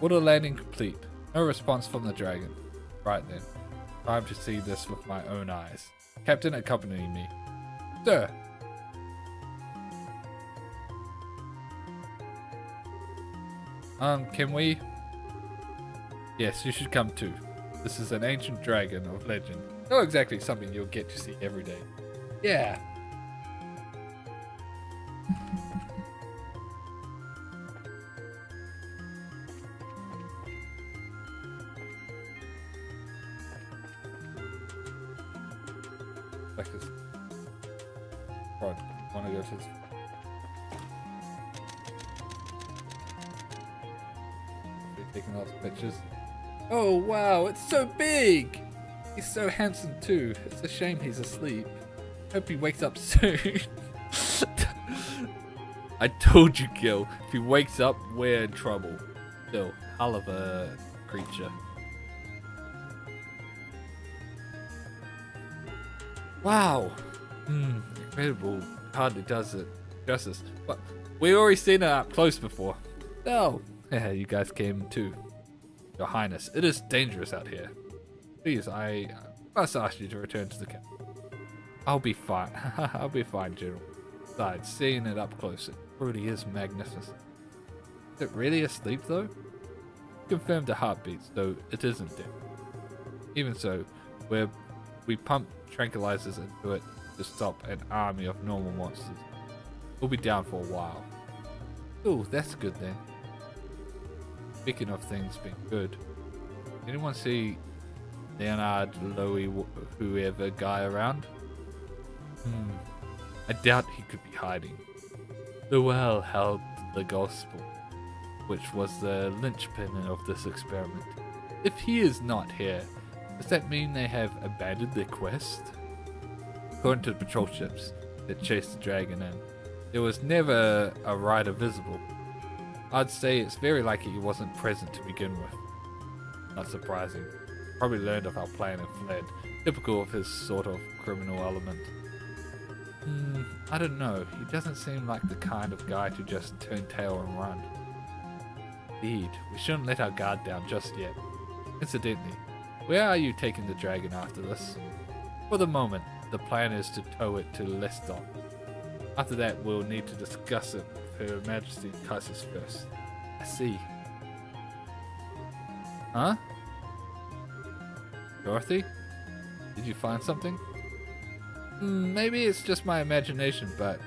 Water landing complete. No response from the dragon. Right then. Time to see this with my own eyes. Captain, accompany me. Sir. Can we? Yes, you should come too. This is an ancient dragon of legend. Not exactly something you'll get to see every day. Yeah. Like this. Rod, wanna go to this? Taking lots of pictures. Oh wow, it's so big! He's so handsome too. It's a shame he's asleep. Hope he wakes up soon. I told you, Gil. If he wakes up, we're in trouble. Still, hell of a creature. Wow. Incredible. Hardly does it justice. But we already seen it up close before. No. Yeah, you guys came too. Your Highness, it is dangerous out here. Please, I must ask you to return to the camp. I'll be fine. I'll be fine, General. Besides, seeing it up close, it really is magnificent. Is it really asleep, though? Confirmed the heartbeats, though it isn't dead. Even so, we pump tranquilizers into it to stop an army of normal monsters. We'll be down for a while. Ooh, that's good then. Speaking of things being good, anyone see Leonard Lowy whoever guy around? I doubt he could be hiding. The well held the gospel, which was the linchpin of this experiment. If he is not here, does that mean they have abandoned their quest? According to the patrol ships that chased the dragon in, there was never a rider visible. I'd say it's very likely he wasn't present to begin with. Not surprising. Probably learned of our plan and fled. Typical of his sort of criminal element. I don't know. He doesn't seem like the kind of guy to just turn tail and run. Indeed, we shouldn't let our guard down just yet. Incidentally, where are you taking the dragon after this? For the moment, the plan is to tow it to Leston. After that, we'll need to discuss it with Her Majesty Kaiser's first. I see. Huh? Dorothy? Did you find something? Maybe it's just my imagination, but...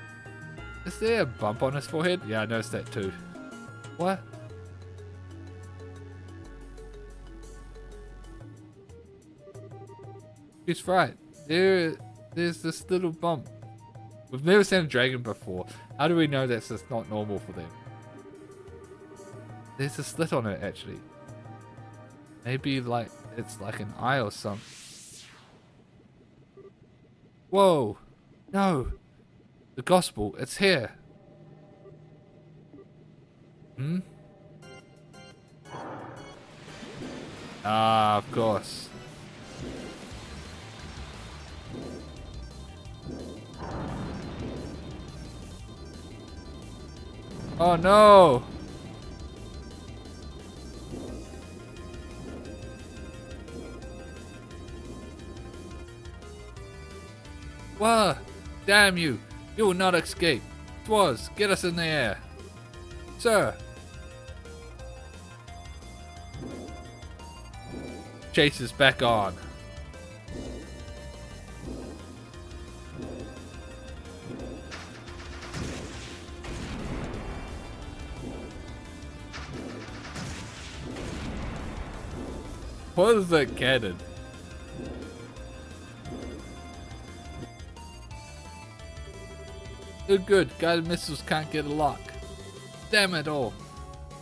Is there a bump on his forehead? Yeah, I noticed that too. What? He's right. There's this little bump. We've never seen a dragon before. How do we know that's just not normal for them? There's a slit on it actually. Maybe like it's like an eye or something. Whoa! No! The gospel, it's here! Ah, of course. Oh no! Whoa! Damn you! You will not escape! Twas, get us in the air! Sir! Chase is back on. What is that cannon? Oh good, guided missiles can't get a lock. Damn it all.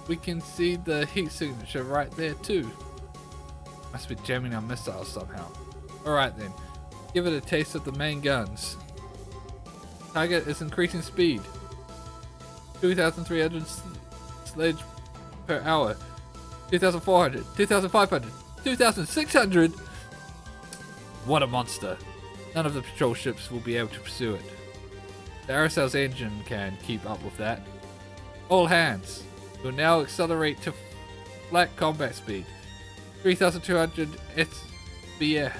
We can see the heat signature right there too. Must be jamming our missiles somehow. Alright then, give it a taste of the main guns. Target is increasing speed. 2,300 sledge per hour. 2,400, 2,500, 2,600! What a monster. None of the patrol ships will be able to pursue it. The Aracel's engine can keep up with that. All hands. We'll now accelerate to flat combat speed. 3,200 BH.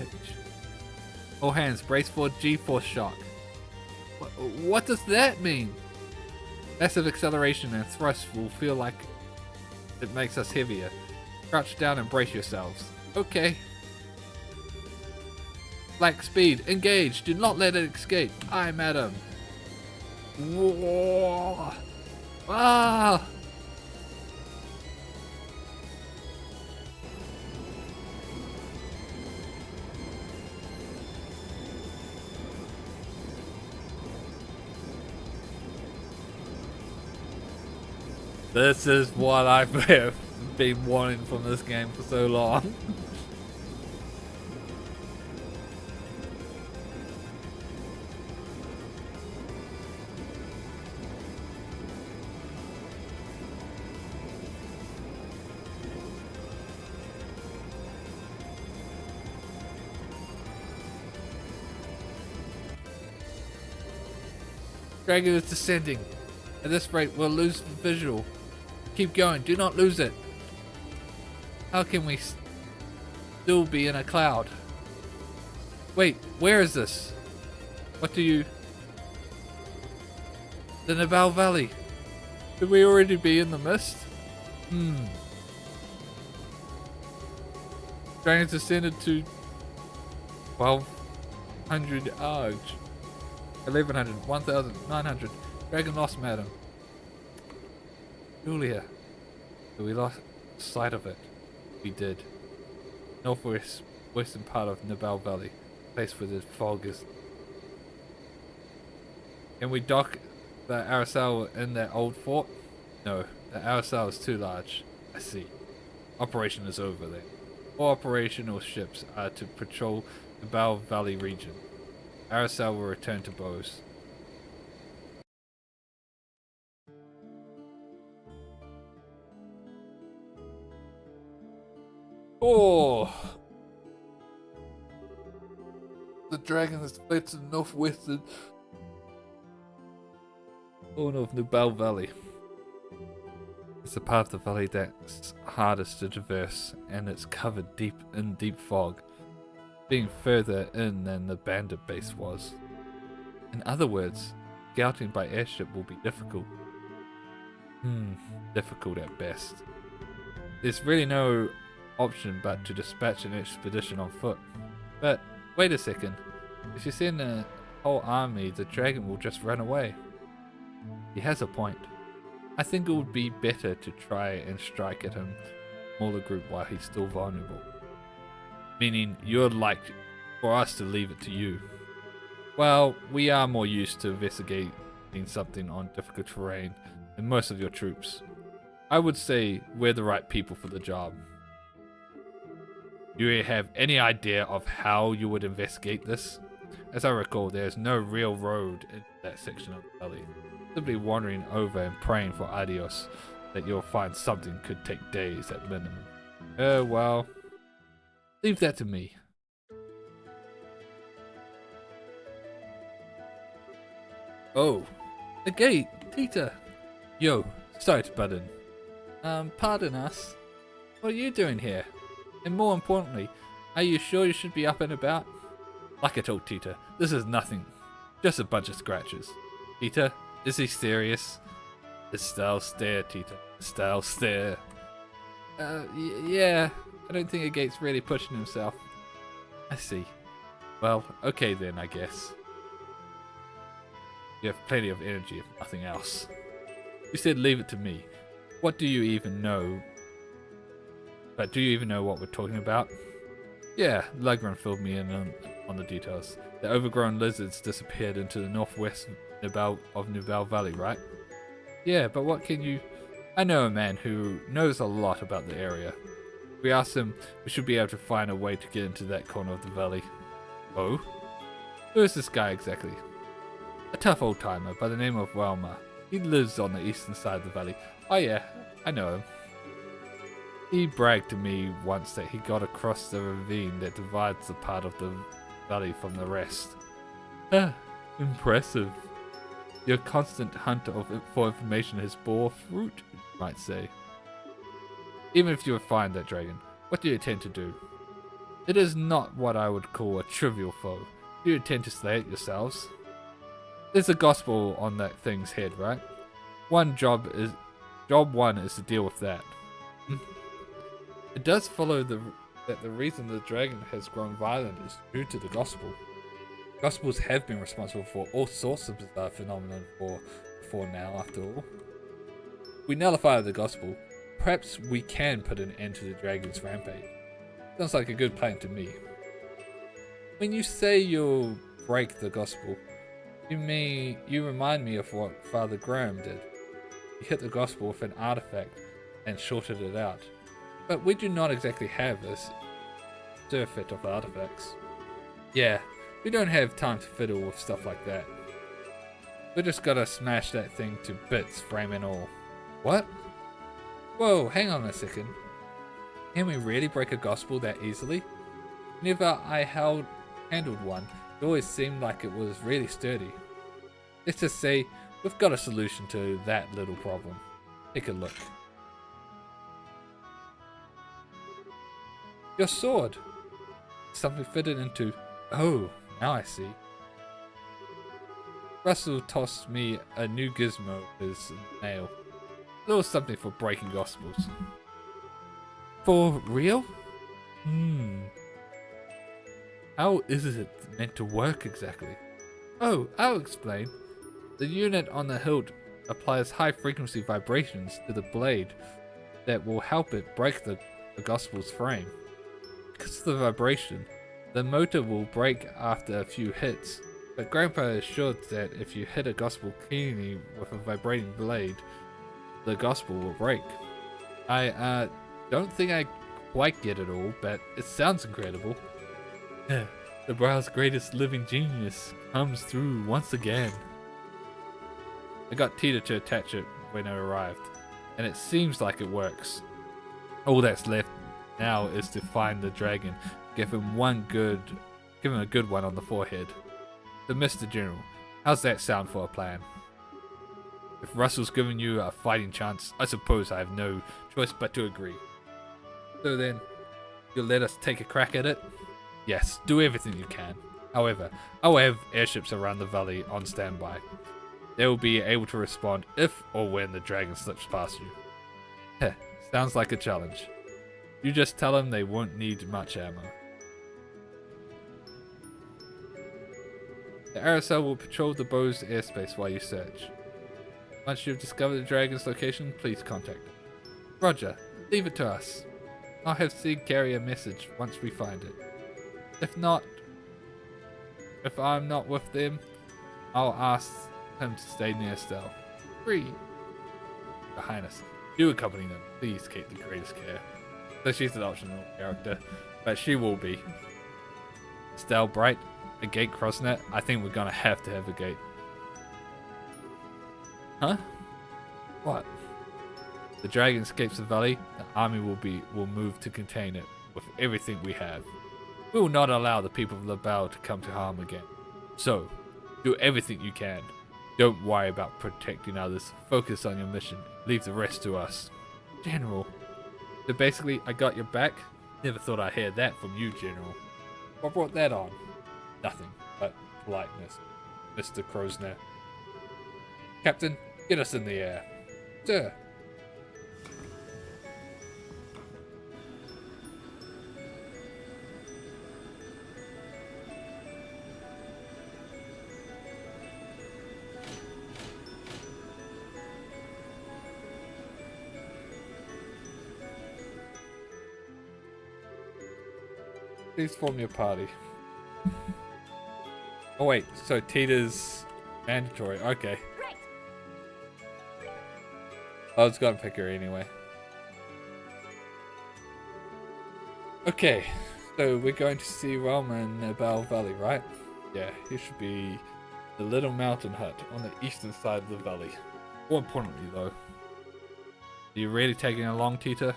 All hands, brace for G-force shock. What does that mean? Massive acceleration and thrust will feel like it makes us heavier. Crouch down and brace yourselves. Okay. Black speed, engage. Do not let it escape. I'm Adam. Whoa. Ah! This is what I've been wanting from this game for so long. Dragon is descending. At this rate, we'll lose the visual. Keep going. Do not lose it. How can we still be in a cloud? Wait, where is this? What do you... The Nibal Valley. Did we already be in the mist? Dragons descended to 1200 arch. 1100, 1900. Dragon lost madam. Julia. We lost sight of it. We did. Western part of Nibal Valley. Place where the fog is. Can we dock the Arasal in that old fort? No, the Arasal is too large. I see. Operation is over then. All operational ships are to patrol the Nibal Valley region. Arasal will return to Bose. Oh! The dragon has fled to the northwestern corner of Nibal Valley. It's a part of the valley that's hardest to traverse, and it's covered in deep fog, being further in than the bandit base was. In other words, scouting by airship will be difficult. Difficult at best. There's really no option but to dispatch an expedition on foot. But wait a second, if you send a whole army, the dragon will just run away. He has a point. I think it would be better to try and strike at him, smaller group while he's still vulnerable. Meaning you'd like for us to leave it to you. Well, we are more used to investigating something on difficult terrain than most of your troops. I would say we're the right people for the job. Do you have any idea of how you would investigate this? As I recall, there is no real road in that section of the valley. Simply wandering over and praying for adios that you'll find something could take days at minimum. Well, leave that to me. Oh, the gate, Tita. Yo, sorry to butt in. Pardon us. What are you doing here? And more importantly, are you sure you should be up and about? Like I told Tita, this is nothing. Just a bunch of scratches. Tita, is he serious? Estelle stare, Tita. Estelle stare. Yeah. I don't think a gate's really pushing himself. I see. Well, okay then, I guess. You have plenty of energy, if nothing else. You said leave it to me. What do you even know? But do you even know what we're talking about? Yeah, Lagran filled me in on the details. The overgrown lizards disappeared into the northwest of Nibal Valley, right? Yeah, but what can you... I know a man who knows a lot about the area. If we ask him, we should be able to find a way to get into that corner of the valley. Oh? Who is this guy exactly? A tough old-timer by the name of Welmer. He lives on the eastern side of the valley. Oh yeah, I know him. He bragged to me once that he got across the ravine that divides the part of the valley from the rest. Impressive. Your constant hunt for information has bore fruit, you might say. Even if you find that dragon, what do you intend to do? It is not what I would call a trivial foe. You intend to slay it yourselves? There's a gospel on that thing's head, right? Job one is to deal with that. It does follow that the reason the dragon has grown violent is due to the gospel. Gospels have been responsible for all sorts of bizarre phenomena before now, after all. We nullify the gospel. Perhaps we can put an end to the dragon's rampage. Sounds like a good plan to me. When you say you'll break the gospel, you remind me of what Father Graham did. He hit the gospel with an artifact and shorted it out. But we do not exactly have this surfeit of artifacts. Yeah, we don't have time to fiddle with stuff like that. We just gotta smash that thing to bits, frame and all. What? Whoa, hang on a second. Can we really break a gospel that easily? Whenever I handled one, it always seemed like it was really sturdy. Let's just say we've got a solution to that little problem. Take a look. Your sword! Something fitted into... Oh, now I see. Russell tossed me a new gizmo with his nail. A little something for breaking gospels. For real? How is it meant to work exactly? Oh, I'll explain. The unit on the hilt applies high frequency vibrations to the blade that will help it break the gospel's frame. Because of the vibration, the motor will break after a few hits, but Grandpa assured that if you hit a gospel cleanly with a vibrating blade, the gospel will break. I don't think I quite get it all, but it sounds incredible. The brow's greatest living genius comes through once again. I got Tita to attach it when it arrived, and it seems like it works. All that's left now is to find the dragon, give him a good one on the forehead. So Mr. General, how's that sound for a plan? If Russell's given you a fighting chance, I suppose I have no choice but to agree. So then, you'll let us take a crack at it? Yes, do everything you can. However, I will have airships around the valley on standby. They will be able to respond if or when the dragon slips past you. Heh, sounds like a challenge. You just tell them they won't need much ammo. The RSL will patrol the bow's airspace while you search. Once you've discovered the dragon's location, please contact it. Roger, leave it to us. I'll have Sig carry a message once we find it. If I'm not with them, I'll ask him to stay near Estelle. Free. Your Highness, do accompany them. Please take the greatest care. So she's an optional character, but she will be. Estelle Bright, a gate crossing it. I think we're gonna have to have a gate. Huh? What? The dragon escapes the valley. The army will move to contain it with everything we have. We will not allow the people of LaBelle to come to harm again. So, do everything you can. Don't worry about protecting others. Focus on your mission. Leave the rest to us. General. So basically, I got your back. Never thought I'd hear that from you, General. What brought that on? Nothing but politeness, Mr. Crowsnare. Captain, get us in the air. Sir. Please form your party. Oh wait, so Tita's mandatory. Okay. I was gonna pick her anyway. Okay, so we're going to see Roma in Nabal Valley, right? Yeah, he should be the little mountain hut on the eastern side of the valley. More importantly though, are you really taking along, Tita?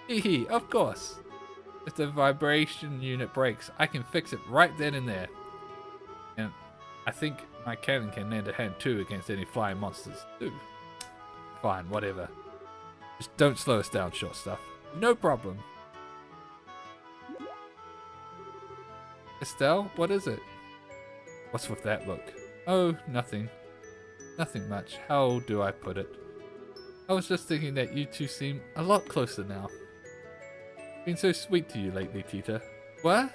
Hee, of course. If the vibration unit breaks, I can fix it right then and there. And I think my cannon can lend a hand too against any flying monsters too. Fine, whatever. Just don't slow us down, short stuff. No problem. Estelle, what is it? What's with that look? Oh, nothing. Nothing much. How do I put it? I was just thinking that you two seem a lot closer now. Been so sweet to you lately, Tita. What?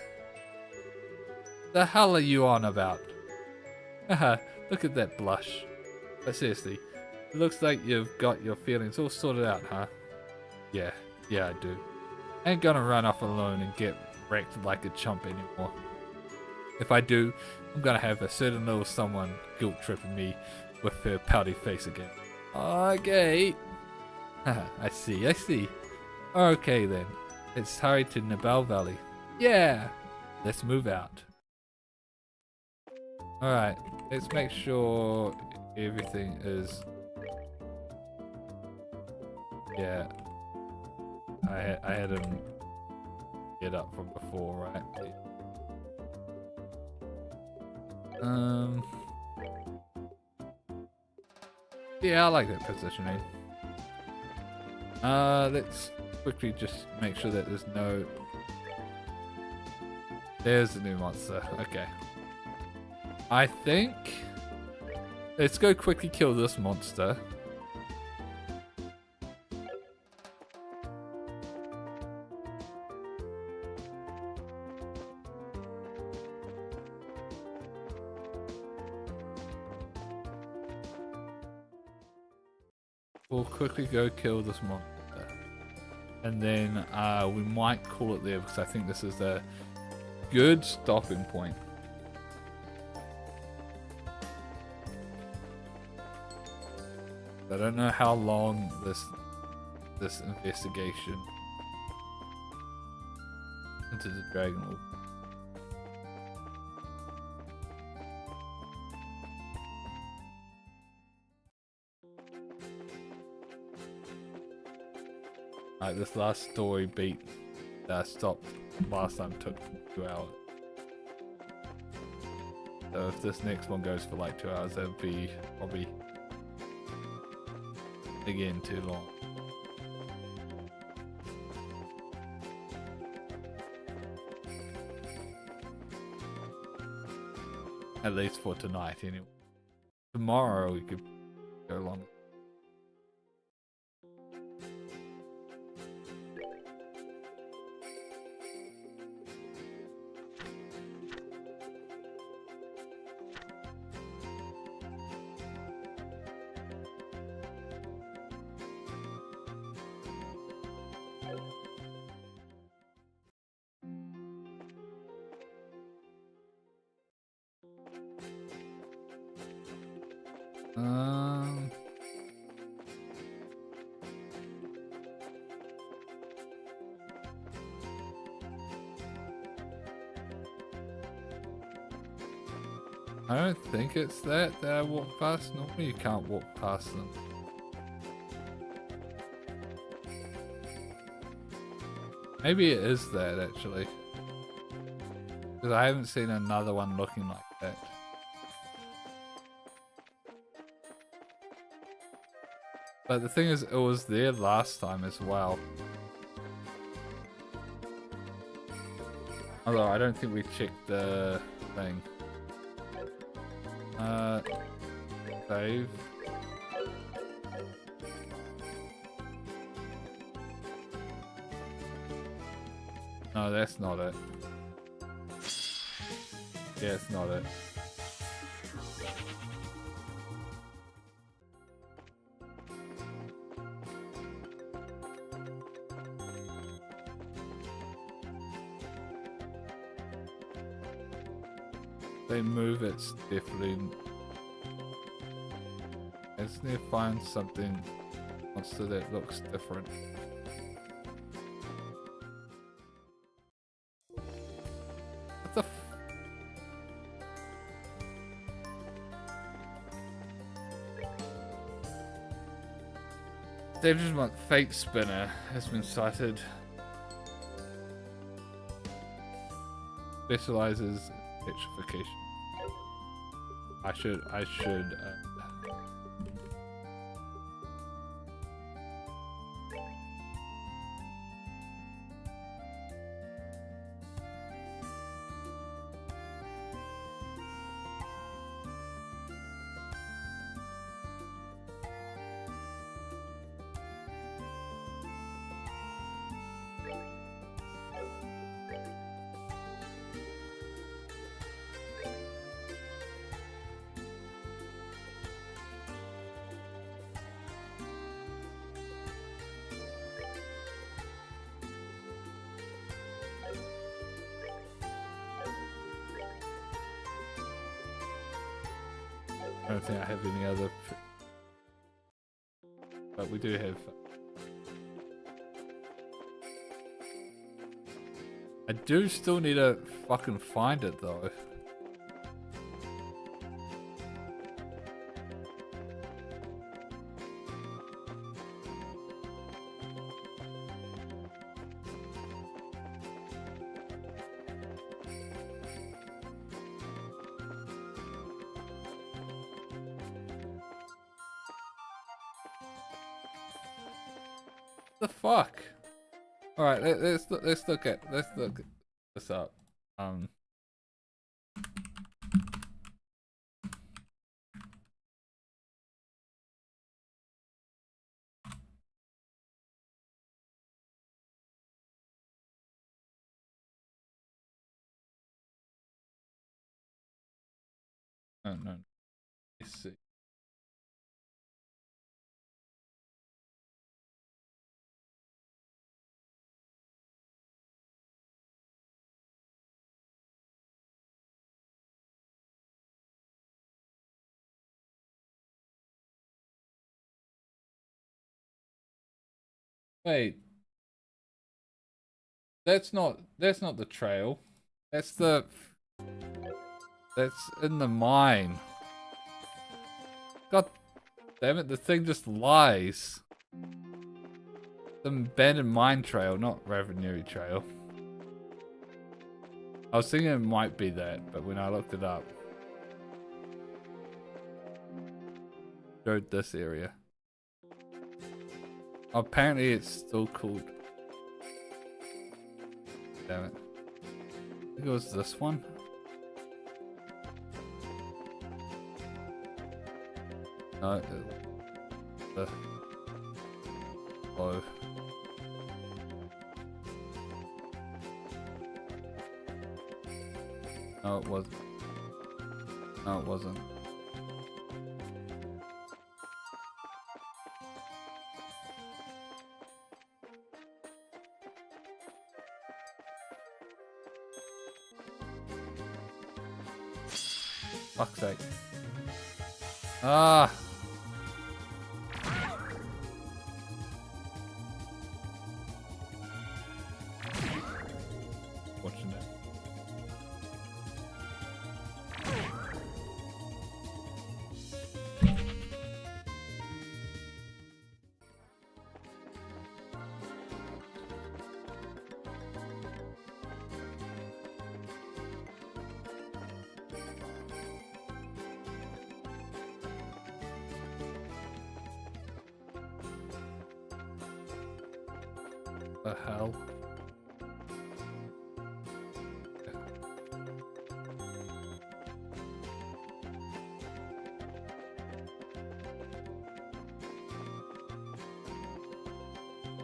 The hell are you on about? Haha, look at that blush. But seriously, it looks like you've got your feelings all sorted out, huh? Yeah, I do. Ain't gonna run off alone and get wrecked like a chump anymore. If I do, I'm gonna have a certain little someone guilt tripping me with her pouty face again. Okay. Haha, I see. Okay then, let's hurry to Nabal Valley. Yeah, let's move out. Alright, let's make sure everything is... Yeah. I had him get up from before, right? Yeah, I like that positioning. Let's quickly just make sure that there's no... There's the new monster, okay. I think... Let's go quickly kill this monster. We'll quickly go kill this monster. And then we might call it there because I think this is a good stopping point. I don't know how long this investigation into the dragon will... Alright, this last story beat that I stopped last time took 2 hours. So if this next one goes for like 2 hours, that'll be probably again too long. At least for tonight anyway. Tomorrow we could go longer. I don't think it's that I walk past. Normally you can't walk past them. Maybe it is that actually. Because I haven't seen another one looking like that. But the thing is, it was there last time as well. Although I don't think we checked the thing. Save. No, that's not it. Yeah, it's not it. They move, it's definitely... I just need to find something monster that looks different. What the f... Dangerous Fate Spinner has been sighted. Specializes in petrification. I should I don't think I have any other, but we do have. I do still need to fucking find it though. The fuck? All right, let's look this up. No. Let's see. Wait, that's not the trail. That's in the mine. God damn it, the thing just lies. The abandoned mine trail, not revenue trail. I was thinking it might be that, but when I looked it up, showed this area. Apparently it's still called. Damn it. I think it was this one. No, oh. No, it wasn't. No, it wasn't. Fuck's sake. Ah! Watching it. The hell?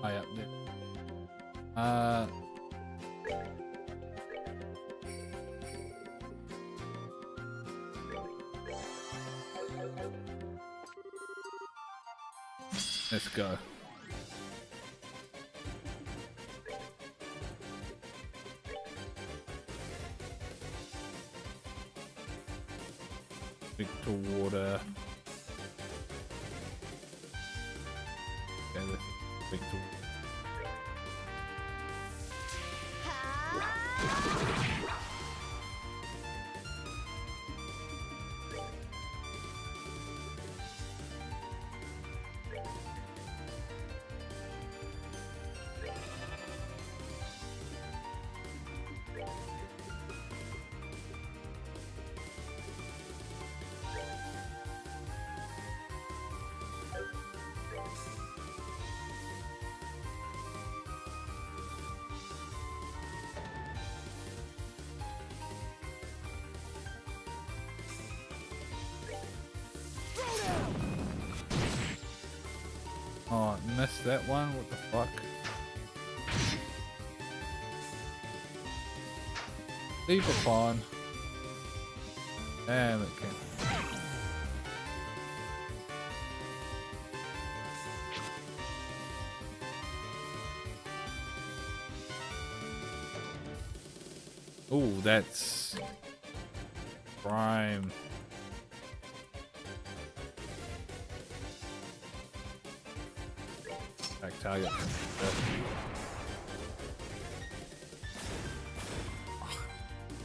Oh, yeah, let's go. Water. Okay, let's Oh, I missed that one. What the fuck? Deeper pond. Damn it, Ken. Oh, that's prime. target.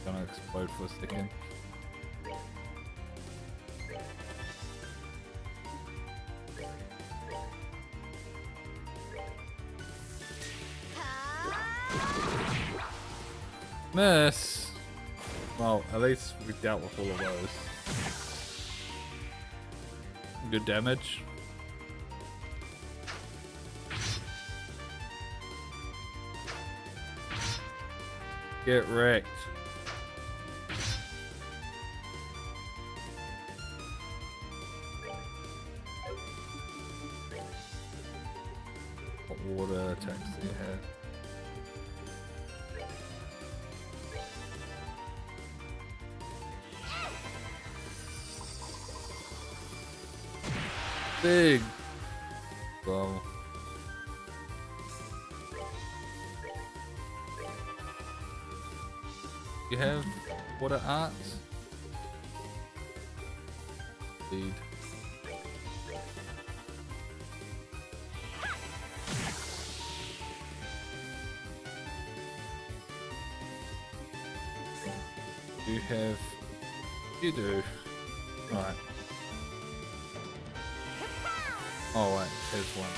Gonna explode for a second. Miss! Well, at least we dealt with all of those. Good damage. Get wrecked. What water attacks do you have? Big. Well. You have water arts? Indeed. You have. You do. Alright. Oh wait, there's one.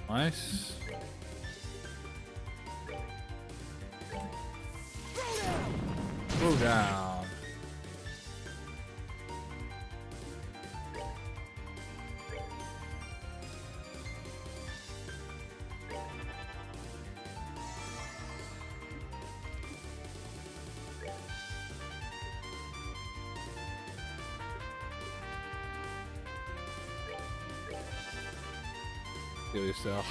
Nice. Throw down. Kill yourself.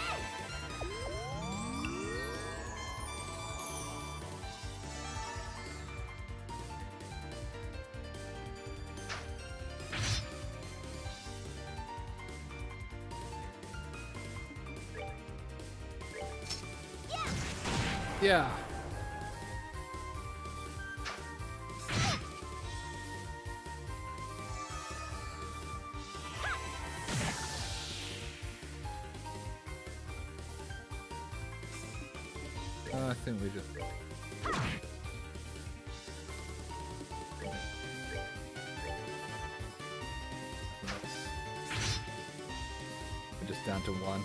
Yeah. I think we just. We're just down to one.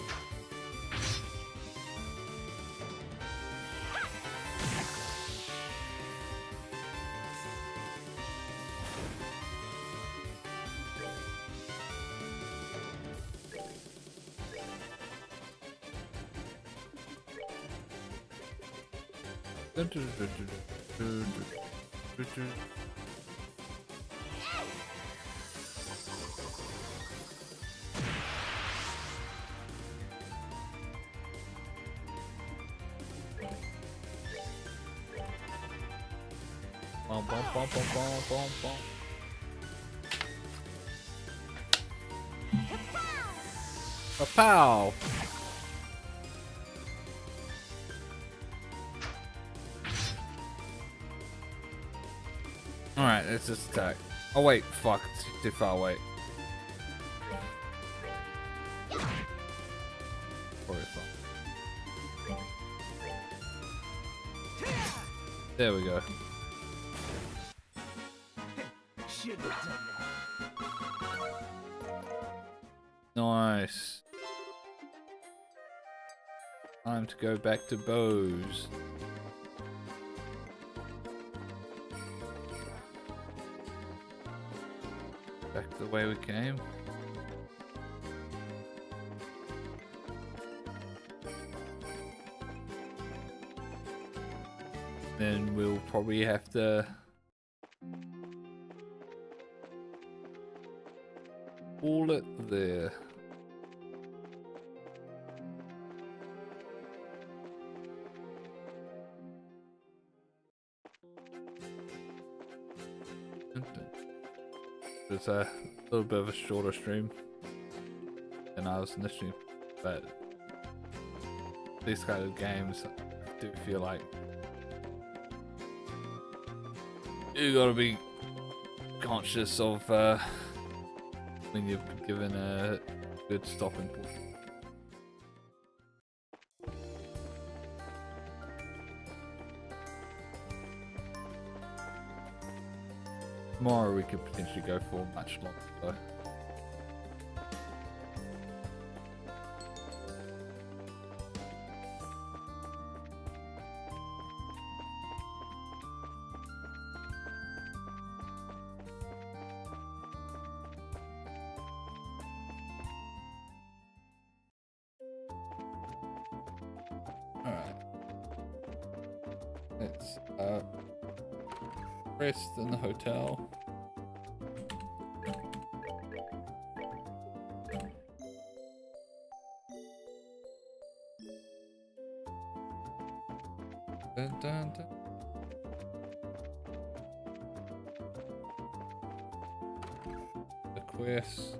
Bom, bom, bom, bom, bom, bom, bom. Pow! Alright, let's just attack. Oh wait, fuck, it's too far away. There we go. Nice. Time to go back to bows. Back the way we came. Then we'll probably have to call it there. It's a little bit of a shorter stream than I was initially, but these kind of games I do feel like you gotta be conscious of when you've been given a good stopping point. Tomorrow we could potentially go for much longer though. Alright. Let's rest in the hotel. Dun, dun, dun. The quest.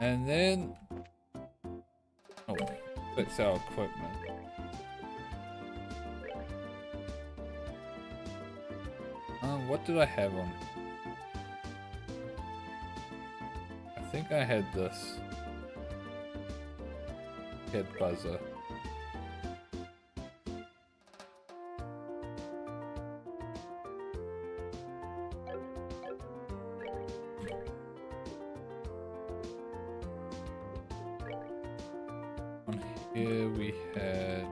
And then fix our equipment. What did I have on? I think I had this. Head buzzer. On here we had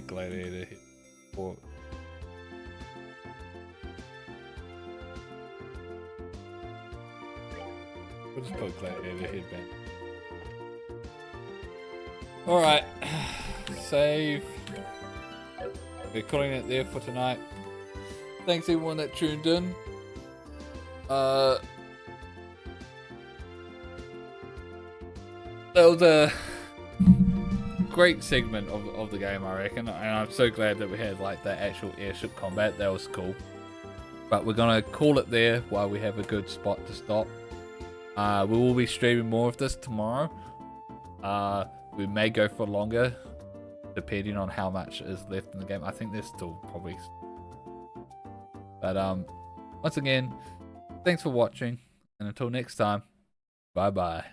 gladiator hit for we'll just put gladiator headband. Alright, save. We're calling it there for tonight. Thanks everyone that tuned in. That was a great segment of the game, I reckon, and I'm so glad that we had like that actual airship combat. That was cool. But we're gonna call it there while we have a good spot to stop. We will be streaming more of this tomorrow. We may go for longer depending on how much is left in the game. I think there's still probably, but once again, thanks for watching, and until next time, bye bye.